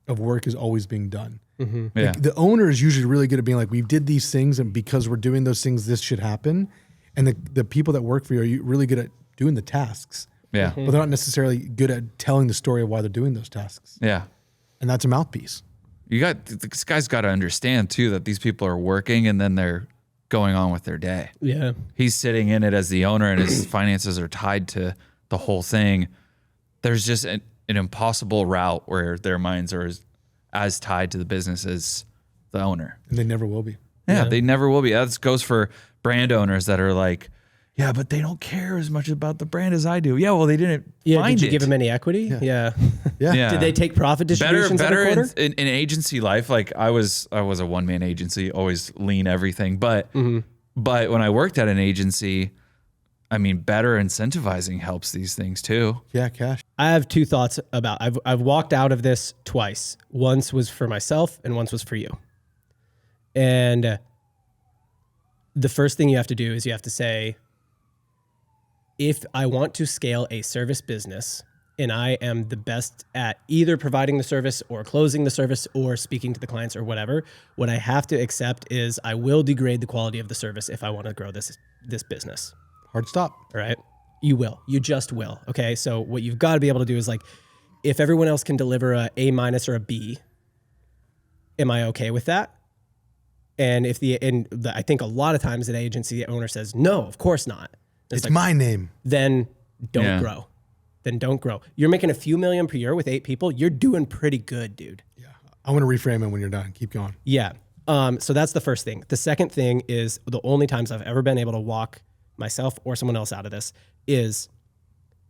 of work is always being done. Yeah. Like, the owner is usually really good at being like, we did these things, and because we're doing those things, this should happen. And the people that work for you are really good at doing the tasks. Yeah. But they're not necessarily good at telling the story of why they're doing those tasks. Yeah. And that's a mouthpiece. This guy's got to understand too that these people are working and then they're going on with their day. Yeah. He's sitting in it as the owner and his finances are tied to the whole thing. There's just an impossible route where their minds are as tied to the business as the owner. And they never will be. Yeah, they never will be. That goes for brand owners that are like, yeah, but they don't care as much about the brand as I do. Yeah, well, they didn't find did you it. give them any equity? Yeah. Did they take profit distributions better every quarter? in agency life? Like I was a one-man agency, always lean everything. But when I worked at an agency, I mean, better incentivizing helps these things too. Yeah, cash. I have 2 thoughts about. I've walked out of this twice. Once was for myself, and once was for you. And the first thing you have to do is you have to say, if I want to scale a service business and I am the best at either providing the service or closing the service or speaking to the clients or whatever, what I have to accept is I will degrade the quality of the service if I want to grow this business. Hard stop. All right. You will. You just will. Okay. So what you've got to be able to do is like, if everyone else can deliver a A- or a B, am I okay with that? And I think a lot of times an agency owner says, no, of course not. It's my name. Then don't grow. then don't grow. You're making a few million per year with 8 people. You're doing pretty good, dude. Yeah. I want to reframe it when you're done. Keep going. Yeah. So that's the first thing. The second thing is the only times I've ever been able to walk myself or someone else out of this is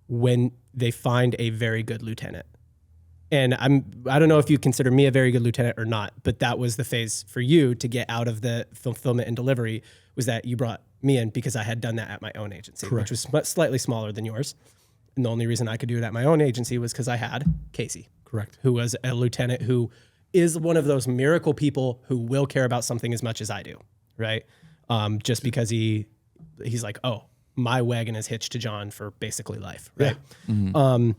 when they find a very good lieutenant. And I don't know if you consider me a very good lieutenant or not, but that was the phase for you to get out of the fulfillment and delivery, was that you brought me in because I had done that at my own agency, which was slightly smaller than yours. And the only reason I could do it at my own agency was because I had Casey. Correct. Who was a lieutenant who is one of those miracle people who will care about something as much as I do, right? Just because he's like, oh, my wagon is hitched to John for basically life, right? Yeah. Mm-hmm.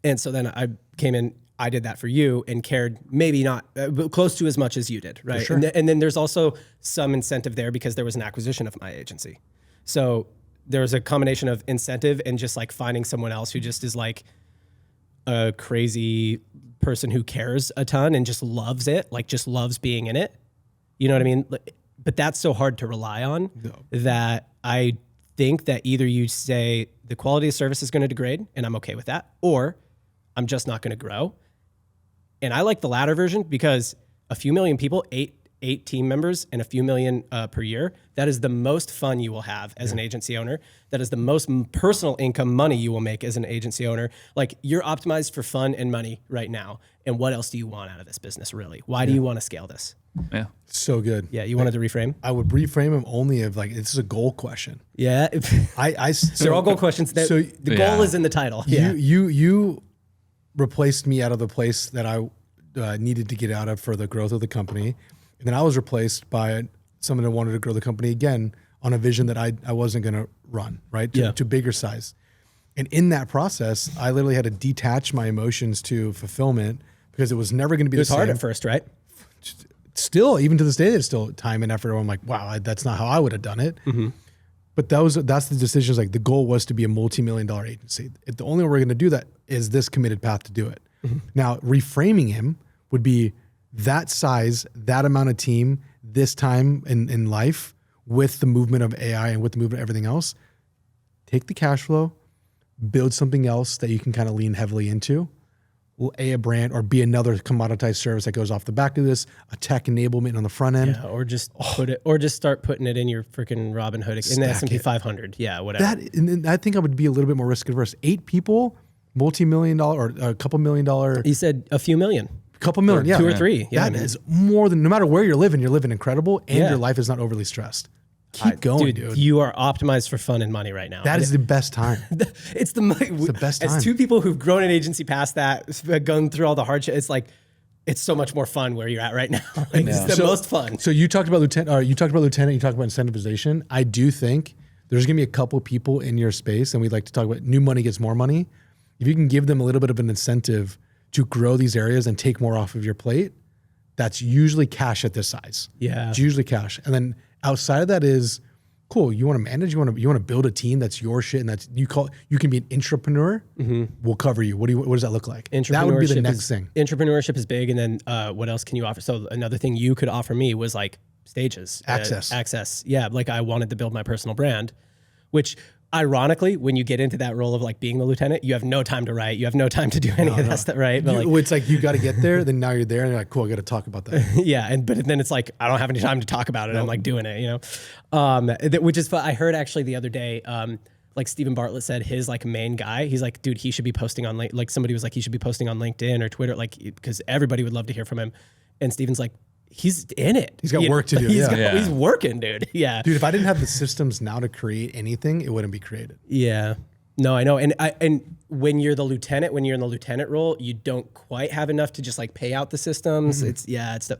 And so then I came in, I did that for you and cared maybe not close to as much as you did, right? For sure. And then there's also some incentive there because there was an acquisition of my agency. So there's a combination of incentive and just like finding someone else who just is like a crazy person who cares a ton and just loves it, like just loves being in it. You know what I mean? But that's so hard to rely on that I think that either you say the quality of service is going to degrade and I'm okay with that, or I'm just not going to grow. And I like the latter version because a few million people, eight team members and a few million per year, that is the most fun you will have as an agency owner. That is the most personal income money you will make as an agency owner. Like, you're optimized for fun and money right now. And what else do you want out of this business, really? Why do you want to scale this? Yeah. So good. Yeah, you wanted to reframe? I would reframe them only of like, this is a goal question. Yeah. They're all goal questions. So the goal is in the title. You replaced me out of the place that I needed to get out of for the growth of the company. And then I was replaced by someone that wanted to grow the company again on a vision that I wasn't going to run, right? To bigger size. And in that process, I literally had to detach my emotions to fulfillment because it was never going to be the same. It was hard at first, right? Still, even to this day, there's still time and effort. I'm like, wow, that's not how I would have done it. Mm-hmm. But that's the decisions. Like, the goal was to be a multi-million-dollar agency. If the only way we're going to do that is this committed path to do it. Mm-hmm. Now, reframing him would be that size, that amount of team, this time in life, with the movement of AI and with the movement of everything else. Take the cash flow, build something else that you can kind of lean heavily into. A brand, or be another commoditized service that goes off the back of this, a tech enablement on the front end. Yeah, or just start putting it in your freaking Robinhood in the S&P 500. Yeah, whatever. And I think I would be a little bit more risk adverse. 8 people, multi-million-dollar or a couple $1 million. You said a few million. A couple million, yeah. 2 or 3. Yeah, that is more than, no matter where you're living incredible, and your life is not overly stressed. Keep going, dude. You are optimized for fun and money right now. That is the best time. It's the best time. As two people who've grown an agency past that, gone through all the hardship, it's like, it's so much more fun where you're at right now. It's the most fun. So you talked about lieutenant, you talked about incentivization. I do think there's going to be a couple people in your space, and we'd like to talk about new money gets more money. If you can give them a little bit of an incentive to grow these areas and take more off of your plate, that's usually cash at this size. Yeah. It's usually cash. And then outside of that is, cool, you want to manage, you want to build a team that's your shit, and that's you can be an entrepreneur. Mm-hmm. We'll cover you. What does that look like? That would be the next thing. Entrepreneurship is big, and then what else can you offer? So another thing you could offer me was like stages, access. Yeah, like I wanted to build my personal brand, which ironically, when you get into that role of like being the lieutenant, you have no time to write, you have no time to do any of that stuff, right? But it's like you got to get there, then now you're there, and you're like, cool, I got to talk about that. Yeah, but then it's like I don't have any time to talk about it. Nope. I'm like doing it, which is fun. I heard actually the other day, like Stephen Bartlett said, his like main guy, he's like, dude, he should be posting on like somebody was like, he should be posting on LinkedIn or Twitter, like because everybody would love to hear from him. And Stephen's like, he's in it. He's got work to do. He's working, dude. Yeah. Dude, if I didn't have the systems now to create anything, it wouldn't be created. Yeah. No, I know. And when you're the lieutenant, when you're in the lieutenant role, you don't quite have enough to just like pay out the systems. Mm-hmm. It's tough.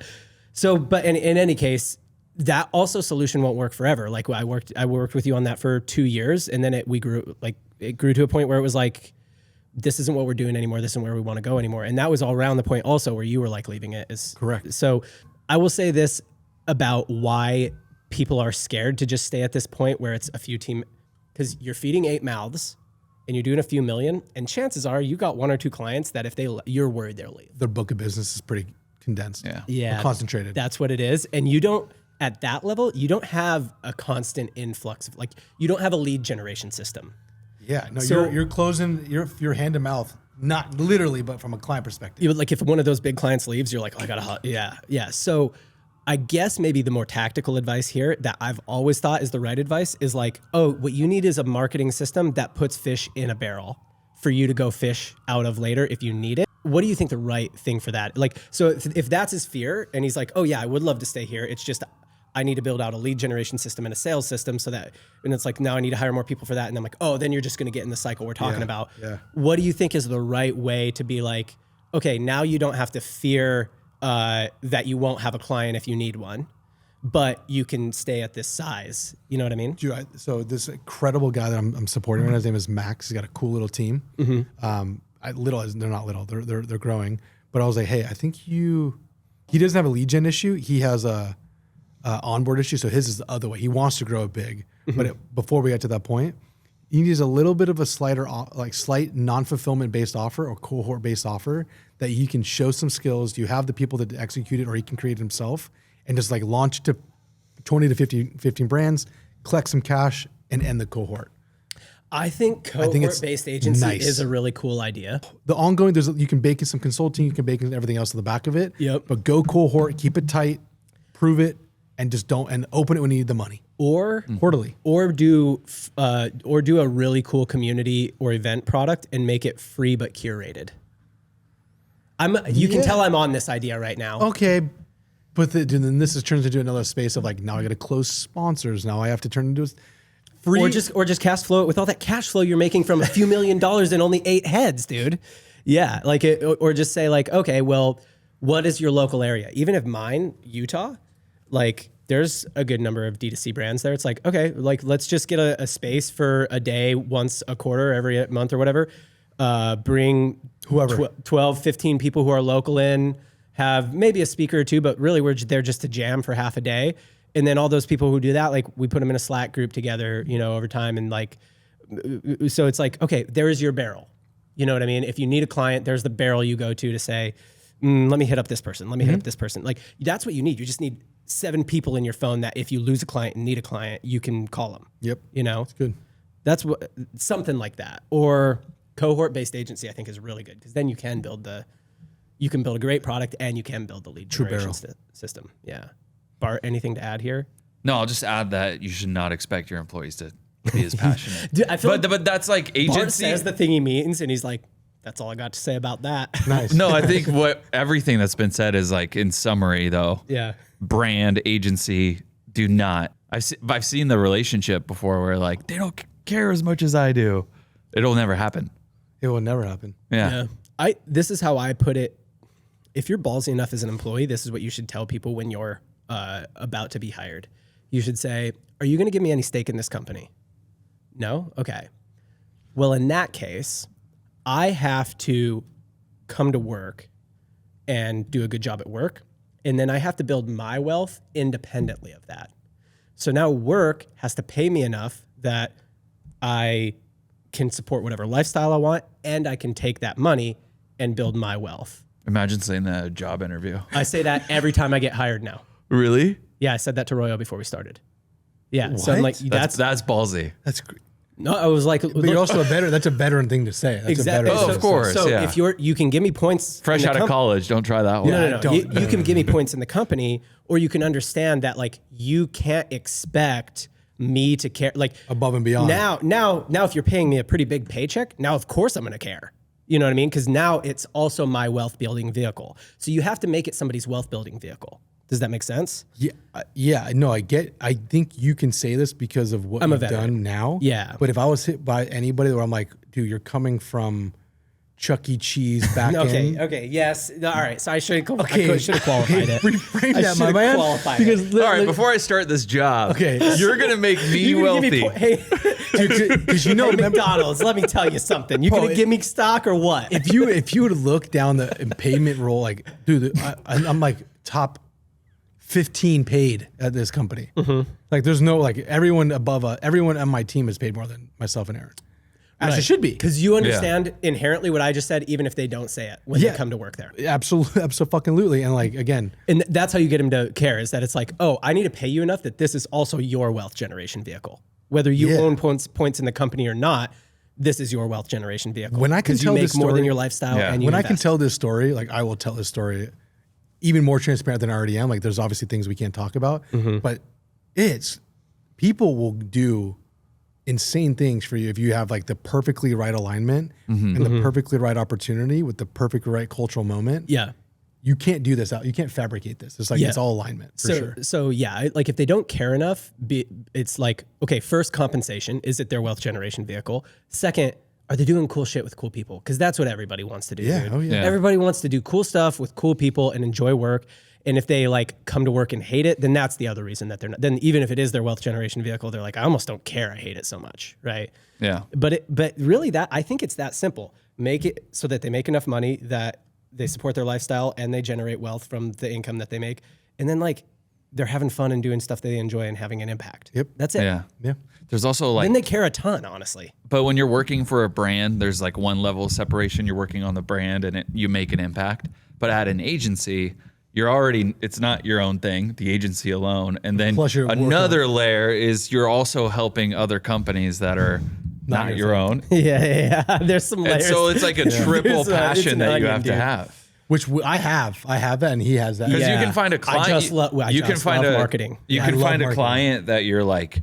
So, but in any case, that also solution won't work forever. Like I worked with you on that for 2 years, and then it grew to a point where it was like, this isn't what we're doing anymore. This isn't where we want to go anymore. And that was all around the point also where you were like leaving it. Is correct. So I will say this about why people are scared to just stay at this point where it's a few team, because you're feeding 8 mouths and you're doing a few million, and chances are you got 1 or 2 clients that if you're worried they'll leave. Their book of business is pretty condensed. Yeah. Concentrated. That's what it is. And you don't, at that level, you don't have a constant influx of you don't have a lead generation system. Yeah, no, So- you're closing your hand to mouth, not literally, but from a client perspective. You would, like if one of those big clients leaves, you're like, oh, I gotta, yeah. So I guess maybe the more tactical advice here that I've always thought is the right advice is like, oh, what you need is a marketing system that puts fish in a barrel for you to go fish out of later if you need it. What do you think the right thing for that? Like, so if that's his fear and he's like, oh yeah, I would love to stay here. It's just, I need to build out a lead generation system and a sales system so that, and it's like, now I need to hire more people for that. And I'm like, oh, then you're just going to get in the cycle we're talking about. Yeah. What do you think is the right way to be like, okay, now you don't have to fear that you won't have a client if you need one, but you can stay at this size. You know what I mean? Dude, so this incredible guy that I'm supporting, his name is Max. He's got a cool little team. They're not little, they're growing. But I was like, hey, I think he doesn't have a lead gen issue. He has a onboard issue. So his is the other way. He wants to grow it big. But before we get to that point, he needs a little bit of a slight non-fulfillment based offer or cohort based offer that he can show some skills. You have the people to execute it, or he can create it himself and just like launch to 20 to 15 brands, collect some cash, and end the cohort. I think cohort-based agency is a really cool idea. The ongoing, you can bake in some consulting, you can bake in everything else on the back of it. Yep. But go cohort, keep it tight, prove it, and just and open it when you need the money. Or Quarterly. Or do a really cool community or event product and make it free but curated. You can tell I'm on this idea right now. Okay. But then this turns into another space of like, now I got to close sponsors. Now I have to turn into free. Or just cash flow it with all that cash flow you're making from a few $1 million and only 8 heads, dude. Yeah. Or just say like, okay, well, what is your local area? Even if mine, Utah, like there's a good number of D2C brands there. It's like, okay, like let's just get a space for a day, once a quarter, every month or whatever. Bring whoever 12, 15 people who are local in, have maybe a speaker or two, but really we're there just to jam for half a day. And then all those people who do that, like we put them in a Slack group together, over time. And like, so it's like, okay, there's your barrel. You know what I mean? If you need a client, there's the barrel you go to say, let me hit up this person. Let me hit up this person. Like that's what you need. You just need 7 people in your phone that if you lose a client and need a client, you can call them. Yep. That's good. That's what, something like that. Or cohort-based agency, I think is really good because then you can build a great product and you can build the lead generation system. Yeah. Bart, anything to add here? No, I'll just add that you should not expect your employees to be as passionate. Dude, I feel but that's like agency. Bart says the thing he means and he's like, that's all I got to say about that. Nice. No, I think everything that's been said is like in summary though. Yeah. Brand, agency, do not. I've seen the relationship before where like they don't care as much as I do. It'll never happen. It will never happen. Yeah. This is how I put it. If you're ballsy enough as an employee, this is what you should tell people when you're about to be hired. You should say, are you going to give me any stake in this company? No? Okay. Well, in that case, I have to come to work and do a good job at work. And then I have to build my wealth independently of that. So now work has to pay me enough that I can support whatever lifestyle I want, and I can take that money and build my wealth. Imagine saying that at a job interview. I say that every time I get hired now. Really? Yeah, I said that to Royo before we started. Yeah, so I'm like, that's ballsy. That's great. No, I was like, but you're also that's a veteran thing to say. That's exactly. A veteran of course. So yeah. if you can give me points Fresh out of college, don't try that one. No. You can give me points in the company, or you can understand that like you can't expect me to care like above and beyond. Now, if you're paying me a pretty big paycheck, now of course I'm going to care. You know what I mean? Because now it's also my wealth building vehicle. So you have to make it somebody's wealth building vehicle. Does that make sense? Yeah. No, I think you can say this because of what you've done now. Yeah. But if I was hit by anybody where I'm like, dude, you're coming from Chuck E. Cheese back end. Okay. Yes. All right. So I should have qualified it. Reframe that, my man. Because all right, before I start this job, you're going to make me wealthy. Because you know, McDonald's, let me tell you something. You going to give me stock or what? If you would look down the payment roll, like, dude, I'm like top 15 paid at this company. Mm-hmm. Like there's no, like everyone on my team is paid more than myself and Aaron. As it should be. Because you understand inherently what I just said, even if they don't say it when they come to work there. Absolutely. And like, again. And that's how you get them to care is that it's like, oh, I need to pay you enough that this is also your wealth generation vehicle. Whether you own points in the company or not, this is your wealth generation vehicle. When I can 'Cause tell you make this more than story- your lifestyle, and you when I can invest. tell this story, like I will tell this story even more transparent than I already am. Like there's obviously things we can't talk about, but people will do insane things for you if you have like the perfectly right alignment and the perfectly right opportunity with the perfect right cultural moment. Yeah. You can't do this out. You can't fabricate this. It's like, it's all alignment for sure. So yeah, like if they don't care enough, it's like, okay, first, compensation. Is it their wealth generation vehicle? Second, are they doing cool shit with cool people? Because that's what everybody wants to do. Yeah. Dude. Oh, yeah. Everybody wants to do cool stuff with cool people and enjoy work. And if they like come to work and hate it, then that's the other reason that they're not. Then even if it is their wealth generation vehicle, they're like, I almost don't care. I hate it so much, right? Yeah. But really, I think it's that simple. Make it so that they make enough money that they support their lifestyle and they generate wealth from the income that they make, and then like they're having fun and doing stuff they enjoy and having an impact. Yep. That's it. Yeah. Yeah. There's also like, Then they care a ton, honestly. but when you're working for a brand, there's like one level of separation. You're working on the brand and you make an impact. But at an agency, it's not your own thing, the agency alone. And then Plus you're another layer is you're also helping other companies that are not your own. Yeah. There's some And layers. so it's like a triple It's passion an that you onion, have to dude. have. Which I have that and he has that. Because Yeah. you can find a client. I just love marketing. You Yeah, I can love find a marketing. client that you're like,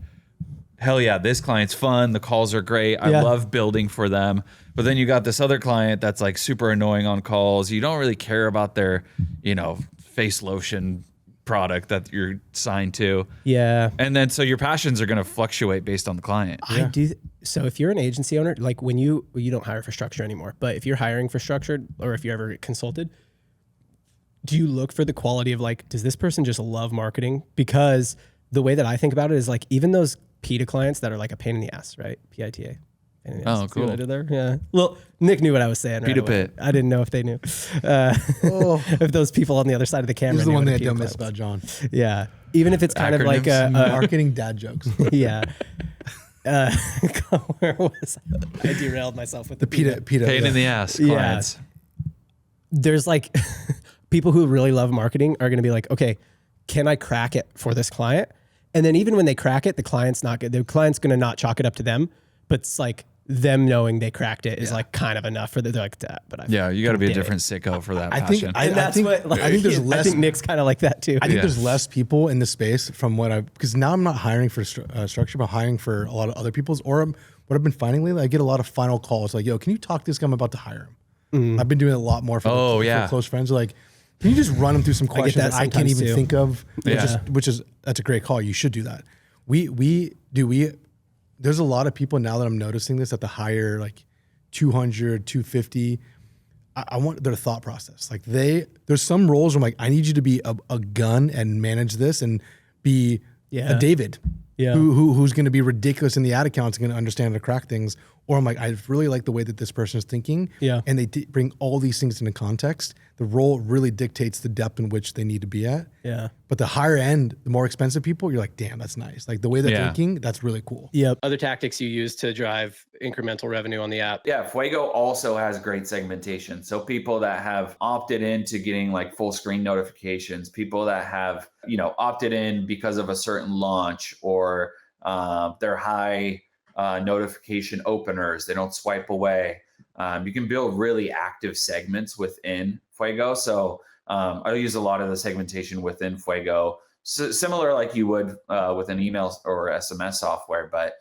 hell yeah, this client's fun. The calls are great. I Yeah. love building for them. But then you got this other client that's like super annoying on calls. You don't really care about their, face lotion product that you're signed to. Yeah. And then so your passions are going to fluctuate based on the client. I do. So if you're an agency owner, like when you don't hire for structure anymore, but if you're hiring for structured or if you ever get consulted, do you look for the quality of like, does this person just love marketing? Because the way that I think about it is like, even those PITA clients that are like a pain in the ass, right? PITA. Oh, See what I cool. did there? Yeah. Well, Nick knew what I was saying. PITA right away. pit. I didn't know if they knew. If those people on the other side of the camera This is the knew one what a that I PITA don't miss client about was. John. Yeah. Even if it's kind of like Acronyms. Marketing dad jokes. yeah. Where was I? I derailed myself with the PITA. Pain in the ass clients. There's like people who really love marketing are going to be like, okay, can I crack it for this client? And then even when they crack it, the client's not good. The client's going to not chalk it up to them, but it's like them knowing they cracked it is like kind of enough for they're like that. But Yeah, you got to be a did it. different sicko for that I passion. think And that's what like, I think there's I less. think Nick's kind of like that too. I think Yeah. there's less people in the space from because now I'm not hiring for structure, but hiring for a lot of other people's. Or what I've been finding lately, I get a lot of final calls like, "Yo, can you talk to this guy? I'm about to hire him." I've been doing it a lot more for, for close friends. Like, can you just run them through some questions that that I can't sometimes even too. think of? Yeah. Which is that's a great call. You should do that. There's a lot of people now that I'm noticing this at the higher like 200, 250. I want their thought process. Like there's some roles where I'm like, I need you to be a gun and manage this and be a David who's going to be ridiculous in the ad accounts, going to understand how to crack things. Or I'm like, I really like the way that this person is thinking. Yeah. And they bring all these things into context. The role really dictates the depth in which they need to be at. Yeah. But the higher end, the more expensive people, you're like, damn, that's nice. Like the way they're thinking, that's really cool. Yep. Other tactics you use to drive incremental revenue on the app. Yeah, Fuego also has great segmentation. So people that have opted into getting like full screen notifications, people that have, opted in because of a certain launch or they're high notification openers, they don't swipe away. You can build really active segments within Fuego. So I use a lot of the segmentation within Fuego, similar like you would with an email or SMS software, but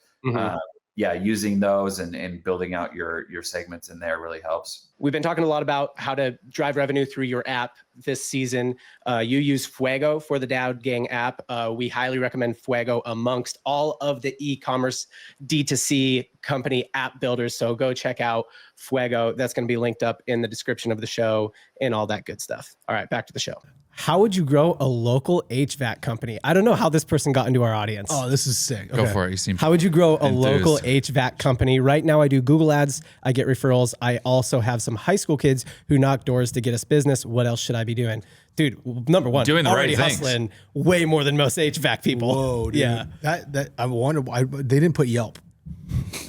using those and building out your segments in there really helps. We've been talking a lot about how to drive revenue through your app this season. You use Fuego for the Dad Gang app. We highly recommend Fuego amongst all of the e-commerce D2C company app builders. So go check out Fuego. That's going to be linked up in the description of the show and all that good stuff. All right, back to the show. How would you grow a local HVAC company? I don't know how this person got into our audience. Oh, this is sick. Go for it. You seem How would you grow a local enthused. HVAC company? Right now I do Google ads. I get referrals. I also have some high school kids who knock doors to get us business. What else should I be doing? Dude, number one, Doing the already right things. hustling way more than most HVAC people. Whoa, dude. Yeah. That I wonder why they didn't put Yelp.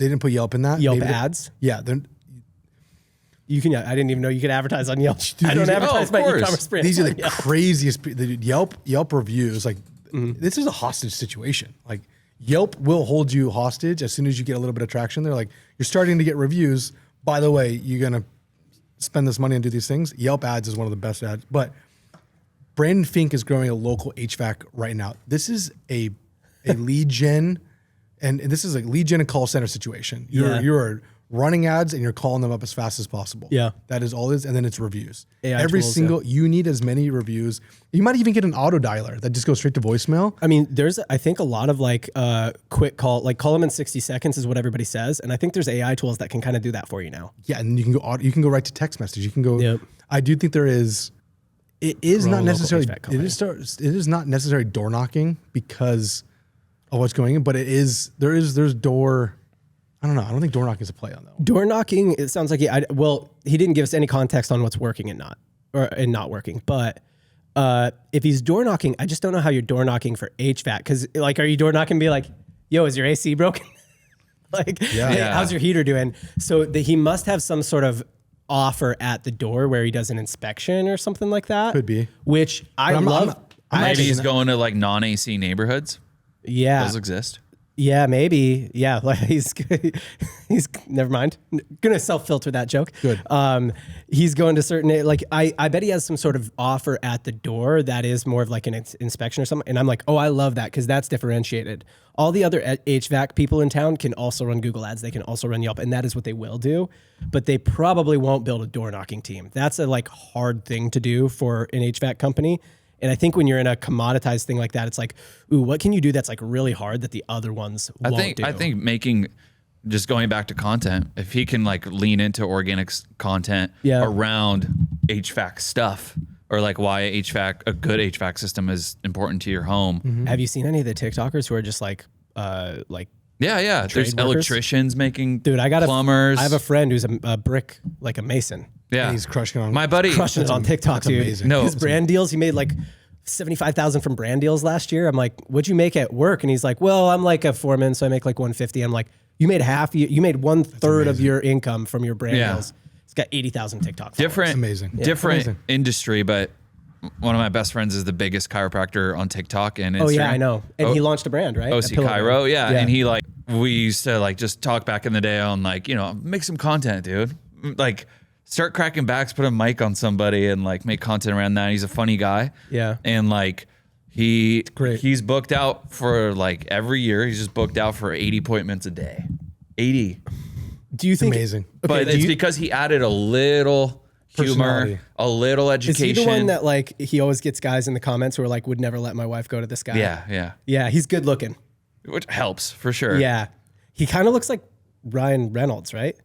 They didn't put Yelp in that. Yelp Maybe they- ads? Yeah. You can. I didn't even know you could advertise on Yelp. Dude, I don't these are- advertise of my course. e-commerce brand. These are the on Yelp. craziest. Yelp reviews. Like this is a hostage situation. Like Yelp will hold you hostage as soon as you get a little bit of traction. They're like, you're starting to get reviews. By the way, you're going to spend this money and do these things. Yelp ads is one of the best ads. But Brandon Fink is growing a local HVAC right now. This is a lead gen, and this is a lead gen and call center situation. You're running ads and you're calling them up as fast as possible. Yeah. That is all it is. And then it's reviews. AI Every tools, single, you need as many reviews. You might even get an auto dialer that just goes straight to voicemail. I mean, there's, I think a lot of like quick call, like call them in 60 seconds is what everybody says. And I think there's AI tools that can kind of do that for you now. Yeah. And you can go right to text message. You can go, Yep. I do think there is, it is Grow a not local necessarily, HVAC company. it is not necessarily door knocking because of what's going in, but there's door, I don't know. I don't think door knocking is a play on that one. Door knocking, it sounds like he didn't give us any context on what's working and not working. But if he's door knocking, I just don't know how you're door knocking for HVAC. Because like, are you door knocking and be like, yo, is your AC broken? Like, hey, how's your heater doing? So he must have some sort of offer at the door where he does an inspection or something like that. Could be. Which I love. Maybe he's going to like non-AC neighborhoods. Yeah. Those exist. Yeah, maybe. Yeah, like he's never mind. Gonna self-filter that joke. Good. He's going to certain, like I bet he has some sort of offer at the door that is more of like an inspection or something. And I'm like, oh, I love that because that's differentiated. All the other HVAC people in town can also run Google Ads. They can also run Yelp, and that is what they will do. But they probably won't build a door knocking team. That's a like hard thing to do for an HVAC company. And I think when you're in a commoditized thing like that, it's like, ooh, what can you do that's like really hard that the other ones won't do? I think making, just going back to content, if he can like lean into organic content around HVAC stuff, or like why a good HVAC system is important to your home. Mm-hmm. Have you seen any of the TikTokers who are just like yeah. There's workers? electricians making plumbers. I have a friend who's a brick, like a mason. Yeah. And he's crushing on my buddy. Crushing it on TikTok, that's dude. amazing. No, his brand deals, he made like 75,000 from brand deals last year. I'm like, what'd you make at work? And he's like, well, I'm like a foreman, so I make like 150. I'm like, you made you made 1/3 of your income from your brand deals. He's got 80,000 TikTok followers. Different industry, but one of my best friends is the biggest chiropractor on TikTok and Instagram. Oh yeah, I know. And he launched a brand, right? OC Chiro, yeah. And he like, we used to like just talk back in the day on like, make some content, dude. Like start cracking backs, put a mic on somebody and like make content around that. He's a funny guy. Yeah. And like he's booked out for like every year. He's just booked out for 80 appointments a day. 80. Do you think amazing? But it's because he added a little humor, a little education. Is he the one that like he always gets guys in the comments who are like, would never let my wife go to this guy? Yeah. He's good looking, which helps for sure. Yeah, he kind of looks like Ryan Reynolds, right?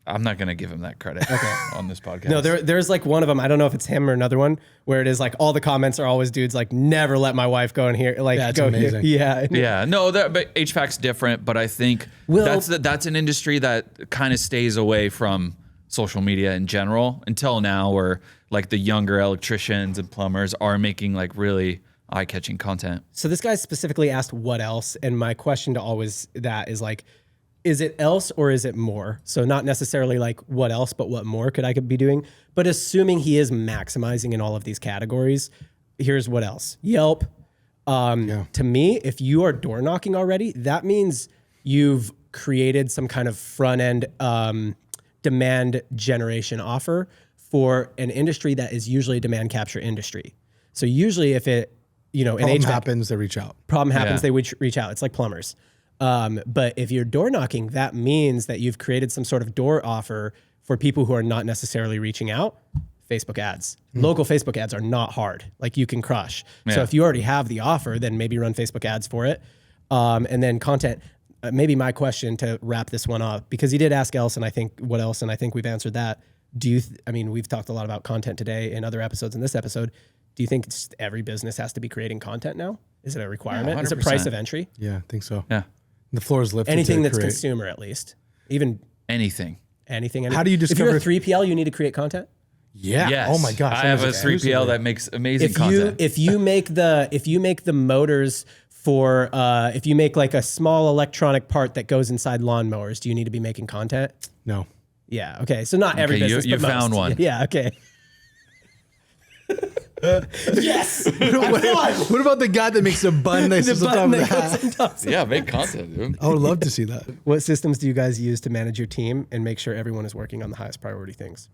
I'm not gonna give him that credit on this podcast. No, there's like one of them. I don't know if it's him or another one where it is like all the comments are always dudes like never let my wife go in here. Like that's go amazing. Here. Yeah. Yeah. No, but HVAC's different. But I think that's an industry that kind of stays away from social media in general until now, where like the younger electricians and plumbers are making like really eye-catching content. So this guy specifically asked what else, and my question to always that is like, is it else or is it more? So not necessarily like what else, but what more could I be doing? But assuming he is maximizing in all of these categories, here's what else. Yelp. To me, if you are door knocking already, that means you've created some kind of front end demand generation offer for an industry that is usually a demand capture industry. So usually if it, problem happens, they reach out. Problem happens, they reach out. It's like plumbers. But if you're door knocking, that means that you've created some sort of door offer for people who are not necessarily reaching out. Facebook ads. Local Facebook ads are not hard. Like you can crush. Yeah. So if you already have the offer, then maybe run Facebook ads for it. And then content, maybe my question to wrap this one up, because he did ask else, and I think what else, and I think we've answered that. We've talked a lot about content today in other episodes. In this episode, do you think just every business has to be creating content now? Is it a requirement? Yeah, is it price of entry? Yeah, I think so. Yeah. The floor is lifted. Anything that's consumer, at least. Even anything. How do you discover? If you're a 3PL, you need to create content? Yeah. Yes. Oh my gosh. I have a 3PL that makes amazing content. If you make the motors for if you make like a small electronic part that goes inside lawnmowers, do you need to be making content? No. Yeah. Okay. So not every business. You but found most. one. Yeah. Okay. Yes. What about the guy that makes a bun that sits on top of the hat? Yeah, make content, dude. I would love to see that. What systems do you guys use to manage your team and make sure everyone is working on the highest priority things?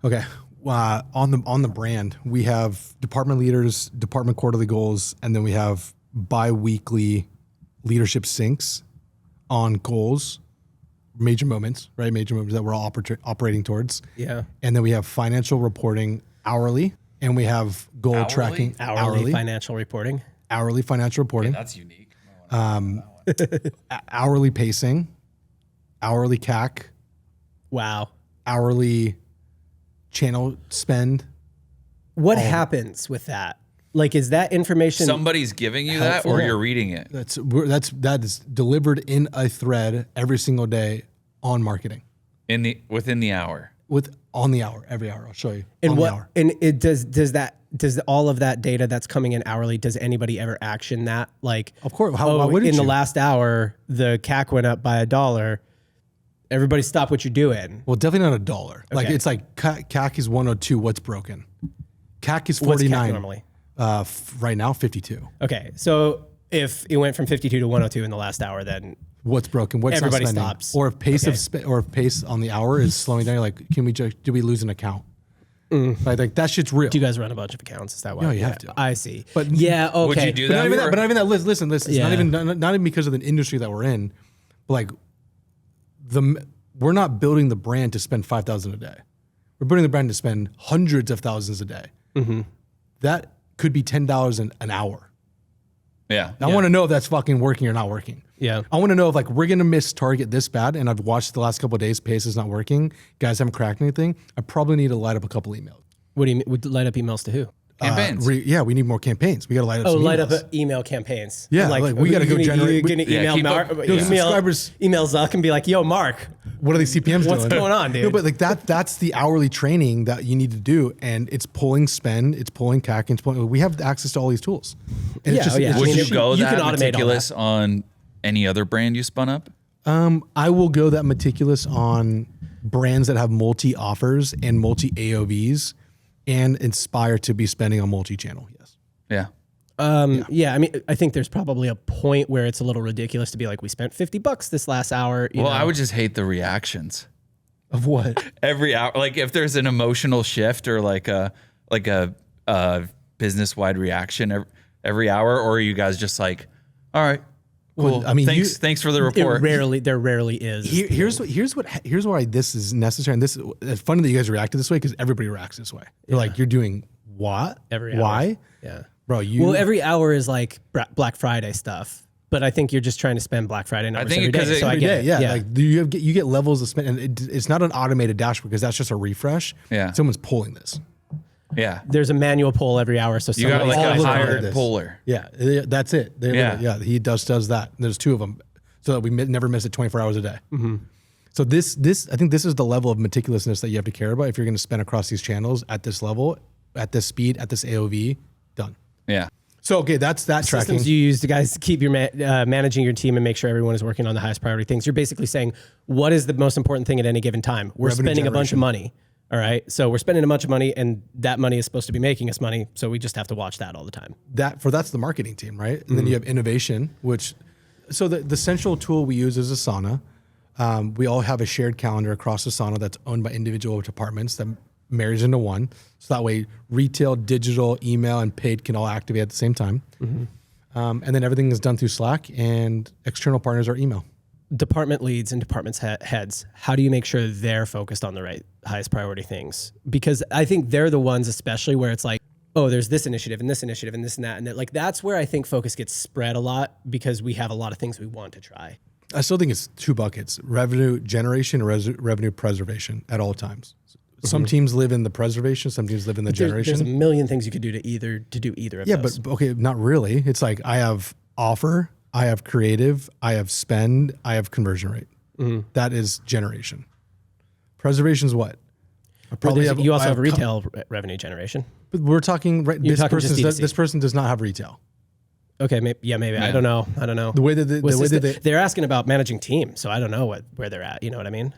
Okay. On the brand, we have department leaders, department quarterly goals, and then we have bi-weekly leadership syncs on goals, major moments, right? Major moments that we're all operating towards. Yeah. And then we have financial reporting hourly, and we have goal tracking Hourly financial reporting. Hourly financial reporting. That's unique. Hourly pacing, hourly CAC, Wow. hourly channel spend. What happens with that? Like, is that information? Somebody's giving you that, or you're reading it. That is delivered in a thread every single day on marketing Within the hour. On the hour, every hour. I'll show you. And on what? the hour. And it does all of that data that's coming in hourly? Does anybody ever action that? Like, Of course. Why wouldn't in the you? last hour, the CAC went up by $1. Everybody, stop what you're doing. Well, definitely not $1. Like Okay. it's like CAC is 102. What's broken? CAC is What's CAC 49. normally? Right now, 52. Okay, so if it went from 52 to 102 in the last hour, then What's broken? What's Everybody not spending? stops. Or if pace Okay. or if pace on the hour is slowing down, you're like, do we lose an account? Like that shit's real. do you guys run a bunch of accounts? Is that why? No, you have to. I see. But- yeah, okay. Would you do But that? not even that. But not even that. Listen. It's Yeah. not even because of the industry that we're in. But like we're not building the brand to spend 5,000 a day. We're building the brand to spend hundreds of thousands a day. That could be $10 an hour. Yeah. I want to know if that's fucking working or not working. Yeah. I want to know if like we're gonna miss target this bad, and I've watched the last couple of days, pace is not working. Guys haven't cracked anything. I probably need to light up a couple emails. What do you mean? Would light up emails to who? Campaigns. We need more campaigns. We got to light up. Oh, some light emails. up email campaigns. Yeah, like, we gotta go generate- You're gonna email keep Mark, up- email, subscribers- email Zuck and be like, "Yo, Mark, What are these CPMs what's doing? going on, dude?" No, but like that's the hourly training that you need to do, and it's pulling spend, it's pulling CAC, and it's pulling. We have access to all these tools. And Yeah, yeah. Would I mean, you go you can that automate all meticulous on any other brand you spun up? I will go that meticulous on brands that have multi offers and multi AOVs, and inspire to be spending on multi channel. Yes. Yeah. Yeah, I mean, I think there's probably a point where it's a little ridiculous to be like, we spent $50 this last hour. You Well, know? I would just hate the reactions. Of what? Every hour, like if there's an emotional shift or like a business wide reaction every hour, or are you guys just like, all right, cool. Well, I mean, thanks for the report. There rarely is. Here's why this is necessary, and this it's funny that you guys reacted this way because everybody reacts this way. You're like, you're doing what? Every hour. Why? Yeah. Bro, Well, every hour is like Black Friday stuff, but I think you're just trying to spend Black Friday numbers think every because day. So I every get day, it. yeah. Like you get levels of spend, and it's not an automated dashboard because that's just a refresh. Yeah. Someone's pulling this. Yeah. There's a manual poll every hour, so You got somebody's like a look like hired this. puller. Yeah, that's it. Yeah. He does that. There's two of them, so that we never miss it 24 hours a day. So this I think this is the level of meticulousness that you have to care about if you're going to spend across these channels at this level, at this speed, at this AOV. Done. Yeah. So okay, that's that tracking. systems you use to guys keep your managing your team and make sure everyone is working on the highest priority things. You're basically saying, what is the most important thing at any given time? We're Revenue spending a bunch of generation. money. All right. So we're spending a bunch of money, and that money is supposed to be making us money. So we just have to watch that all the time. That's the marketing team, right? And then you have innovation, so the central tool we use is Asana. We all have a shared calendar across Asana that's owned by individual departments that marries into one. So that way retail, digital, email, and paid can all activate at the same time. And then everything is done through Slack, and external partners are email. Department leads and departments heads, how do you make sure they're focused on the highest priority things? Because I think they're the ones, especially where it's like, oh, there's this initiative and this initiative and this and that. And like, that's where I think focus gets spread a lot because we have a lot of things we want to try. I still think it's two buckets: revenue generation and revenue preservation at all times. Some teams live in the preservation, some teams live in the generation. There's a million things you could do to do either of those. But okay, not really. It's like I have offer, I have creative, I have spend, I have conversion rate. That is generation. Preservation is what? You also have retail revenue generation. But we're talking right. You're talking just D2C. This person does not have retail. Okay, maybe. Yeah, maybe. Yeah. I don't know. The way that they're asking about managing teams, so I don't know where they're at. You know what I mean?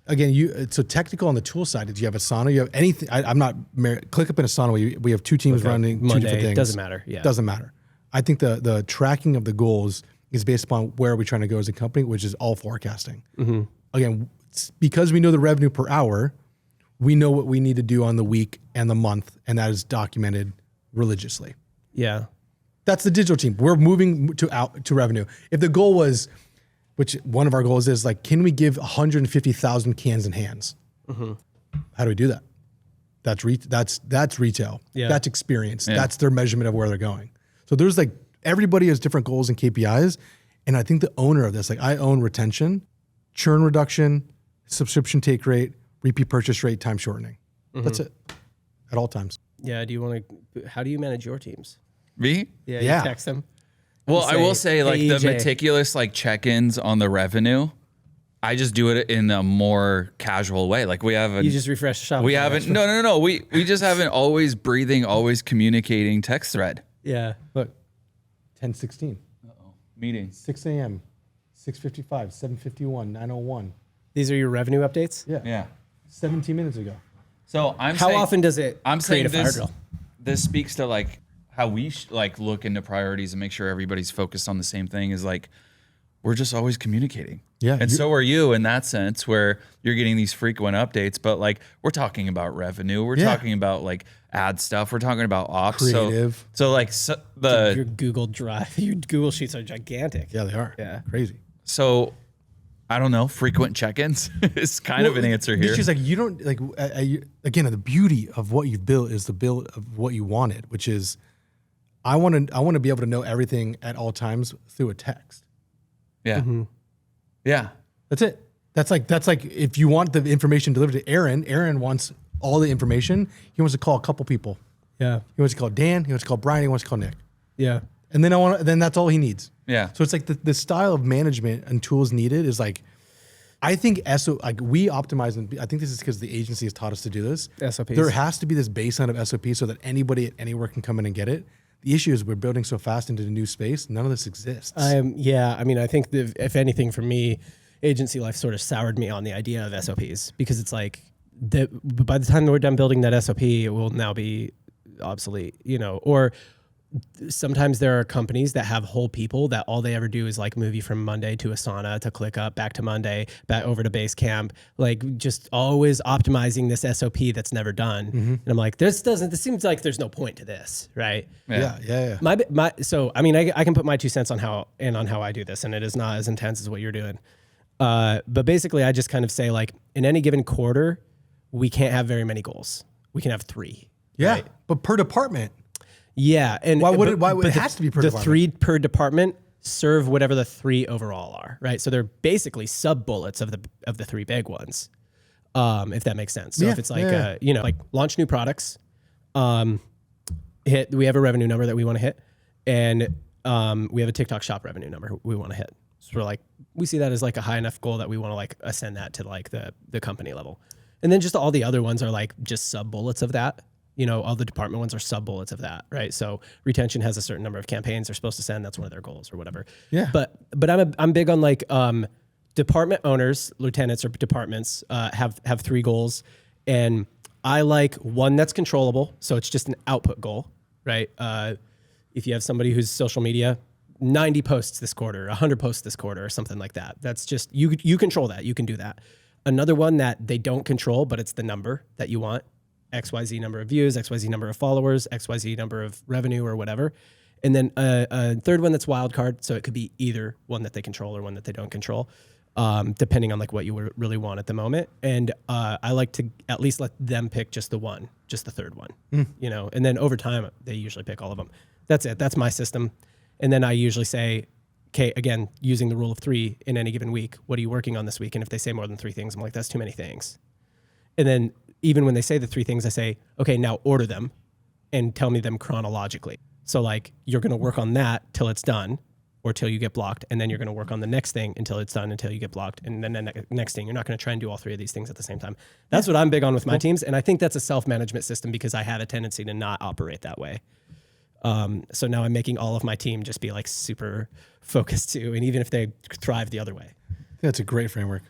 Again, so technical on the tool side. Did you have Asana? You have anything? I'm not married. Click up in Asana. We have two teams running Monday, two different things. Doesn't matter. Yeah, doesn't matter. I think the tracking of the goals is based upon where are we trying to go as a company, which is all forecasting. Mm-hmm. Again, because we know the revenue per hour, we know what we need to do on the week and the month, and that is documented religiously. Yeah. That's the digital team. We're moving to revenue. If the goal was, which one of our goals is like, can we give 150,000 cans in hands? Mm-hmm. How do we do that? That's retail. Yeah. That's experience. Yeah. That's their measurement of where they're going. So there's like, everybody has different goals and KPIs. And I think the owner of this, like I own retention, churn reduction, subscription take rate, repeat purchase rate, time shortening. Mm-hmm. That's it at all times. Yeah. How do you manage your teams? Me? Yeah. You text them. Well, I will say like hey, the EJ. meticulous like check-ins on the revenue, I just do it in a more casual way. Like we haven't. You just refresh the shop. We haven't. No. We just haven't always breathing, always communicating text thread. Yeah. Look, 10:16. Meeting. 6 a.m. 6:55. 7:51. 9:01. These are your revenue updates. Yeah. 17 minutes ago. So how often does it? I'm create saying a fire drill? This speaks to like how we like look into priorities and make sure everybody's focused on the same thing. Is like we're just always communicating. Yeah. And so are you in that sense where you're getting these frequent updates, but like we're talking about revenue. We're talking about like ad stuff. We're talking about ops. Creative. So like your Google Drive, your Google Sheets are gigantic. Yeah, they are. Yeah. Crazy. So I don't know. Frequent check-ins is kind of an answer here. She's like, you don't like, again, the beauty of what you've built is the build of what you wanted, which is I want to be able to know everything at all times through a text. Yeah. Mm-hmm. Yeah. That's it. That's like if you want the information delivered to Aaron wants all the information. He wants to call a couple people. Yeah. He wants to call Dan. He wants to call Brian. He wants to call Nick. Yeah. And then that's all he needs. Yeah. So it's like the style of management and tools needed is like, I think we optimize, and I think this is because the agency has taught us to do this. SOPs. There has to be this baseline of SOP so that anybody anywhere can come in and get it. The issue is we're building so fast into the new space, none of this exists. Yeah. I mean, I think if anything for me, agency life sort of soured me on the idea of SOPs because it's like by the time we're done building that SOP, it will now be obsolete, or sometimes there are companies that have whole people that all they ever do is like move you from Monday to Asana to ClickUp, back to Monday, back over to Basecamp, like just always optimizing this SOP that's never done. Mm-hmm. And I'm like, this seems like there's no point to this, right? Yeah. So, I mean, I can put my 2 cents on how I do this, and it is not as intense as what you're doing. But basically I just kind of say like in any given quarter, we can't have very many goals. We can have 3. Yeah. Right? But per department. Yeah, and it has to be per department? The 3 per department serve whatever the 3 overall are, right? So they're basically sub bullets of the 3 big ones, if that makes sense. So if it's like like launch new products, we have a revenue number that we want to hit, and we have a TikTok shop revenue number we want to hit. So we're like we see that as like a high enough goal that we want to like ascend that to like the company level, and then just all the other ones are like just sub bullets of that. All the department ones are sub bullets of that, right? So retention has a certain number of campaigns they're supposed to send. That's one of their goals or whatever. Yeah. But I'm big on like department owners, lieutenants or departments have 3 goals, and I like one that's controllable. So it's just an output goal, right? If you have somebody who's social media, 90 posts this quarter, 100 posts this quarter, or something like that. That's just you control that. You can do that. Another one that they don't control, but it's the number that you want. XYZ number of views, XYZ number of followers, XYZ number of revenue or whatever. And then a third one that's wild card. So it could be either one that they control or one that they don't control, depending on like what you really want at the moment. And I like to at least let them pick just the third one, and then over time they usually pick all of them. That's it. That's my system. And then I usually say, okay, again, using the rule of 3 in any given week, what are you working on this week? And if they say more than 3 things, I'm like, that's too many things. And then even when they say the 3 things, I say, okay, now order them and tell me them chronologically. So like you're going to work on that till it's done or till you get blocked. And then you're going to work on the next thing until it's done, until you get blocked. And then the next thing, you're not going to try and do all 3 of these things at the same time. That's what I'm big on with my teams. And I think that's a self-management system because I have a tendency to not operate that way. So now I'm making all of my team just be like super focused too. And even if they thrive the other way. That's a great framework.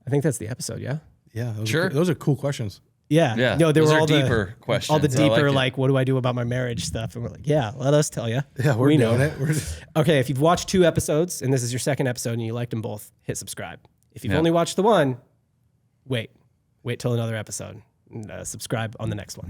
I think that's the episode. Yeah. Yeah. Sure. Those are cool questions. Yeah. Yeah. No, there Those were are all deeper questions. all the I like deeper, it. like, what do I do about my marriage stuff? And we're like, yeah, let us tell you. Yeah, we're We doing know. it. Okay. If you've watched 2 episodes and this is your second episode and you liked them both, hit subscribe. If you've Yeah. only watched the one, wait till another episode and subscribe on the next one.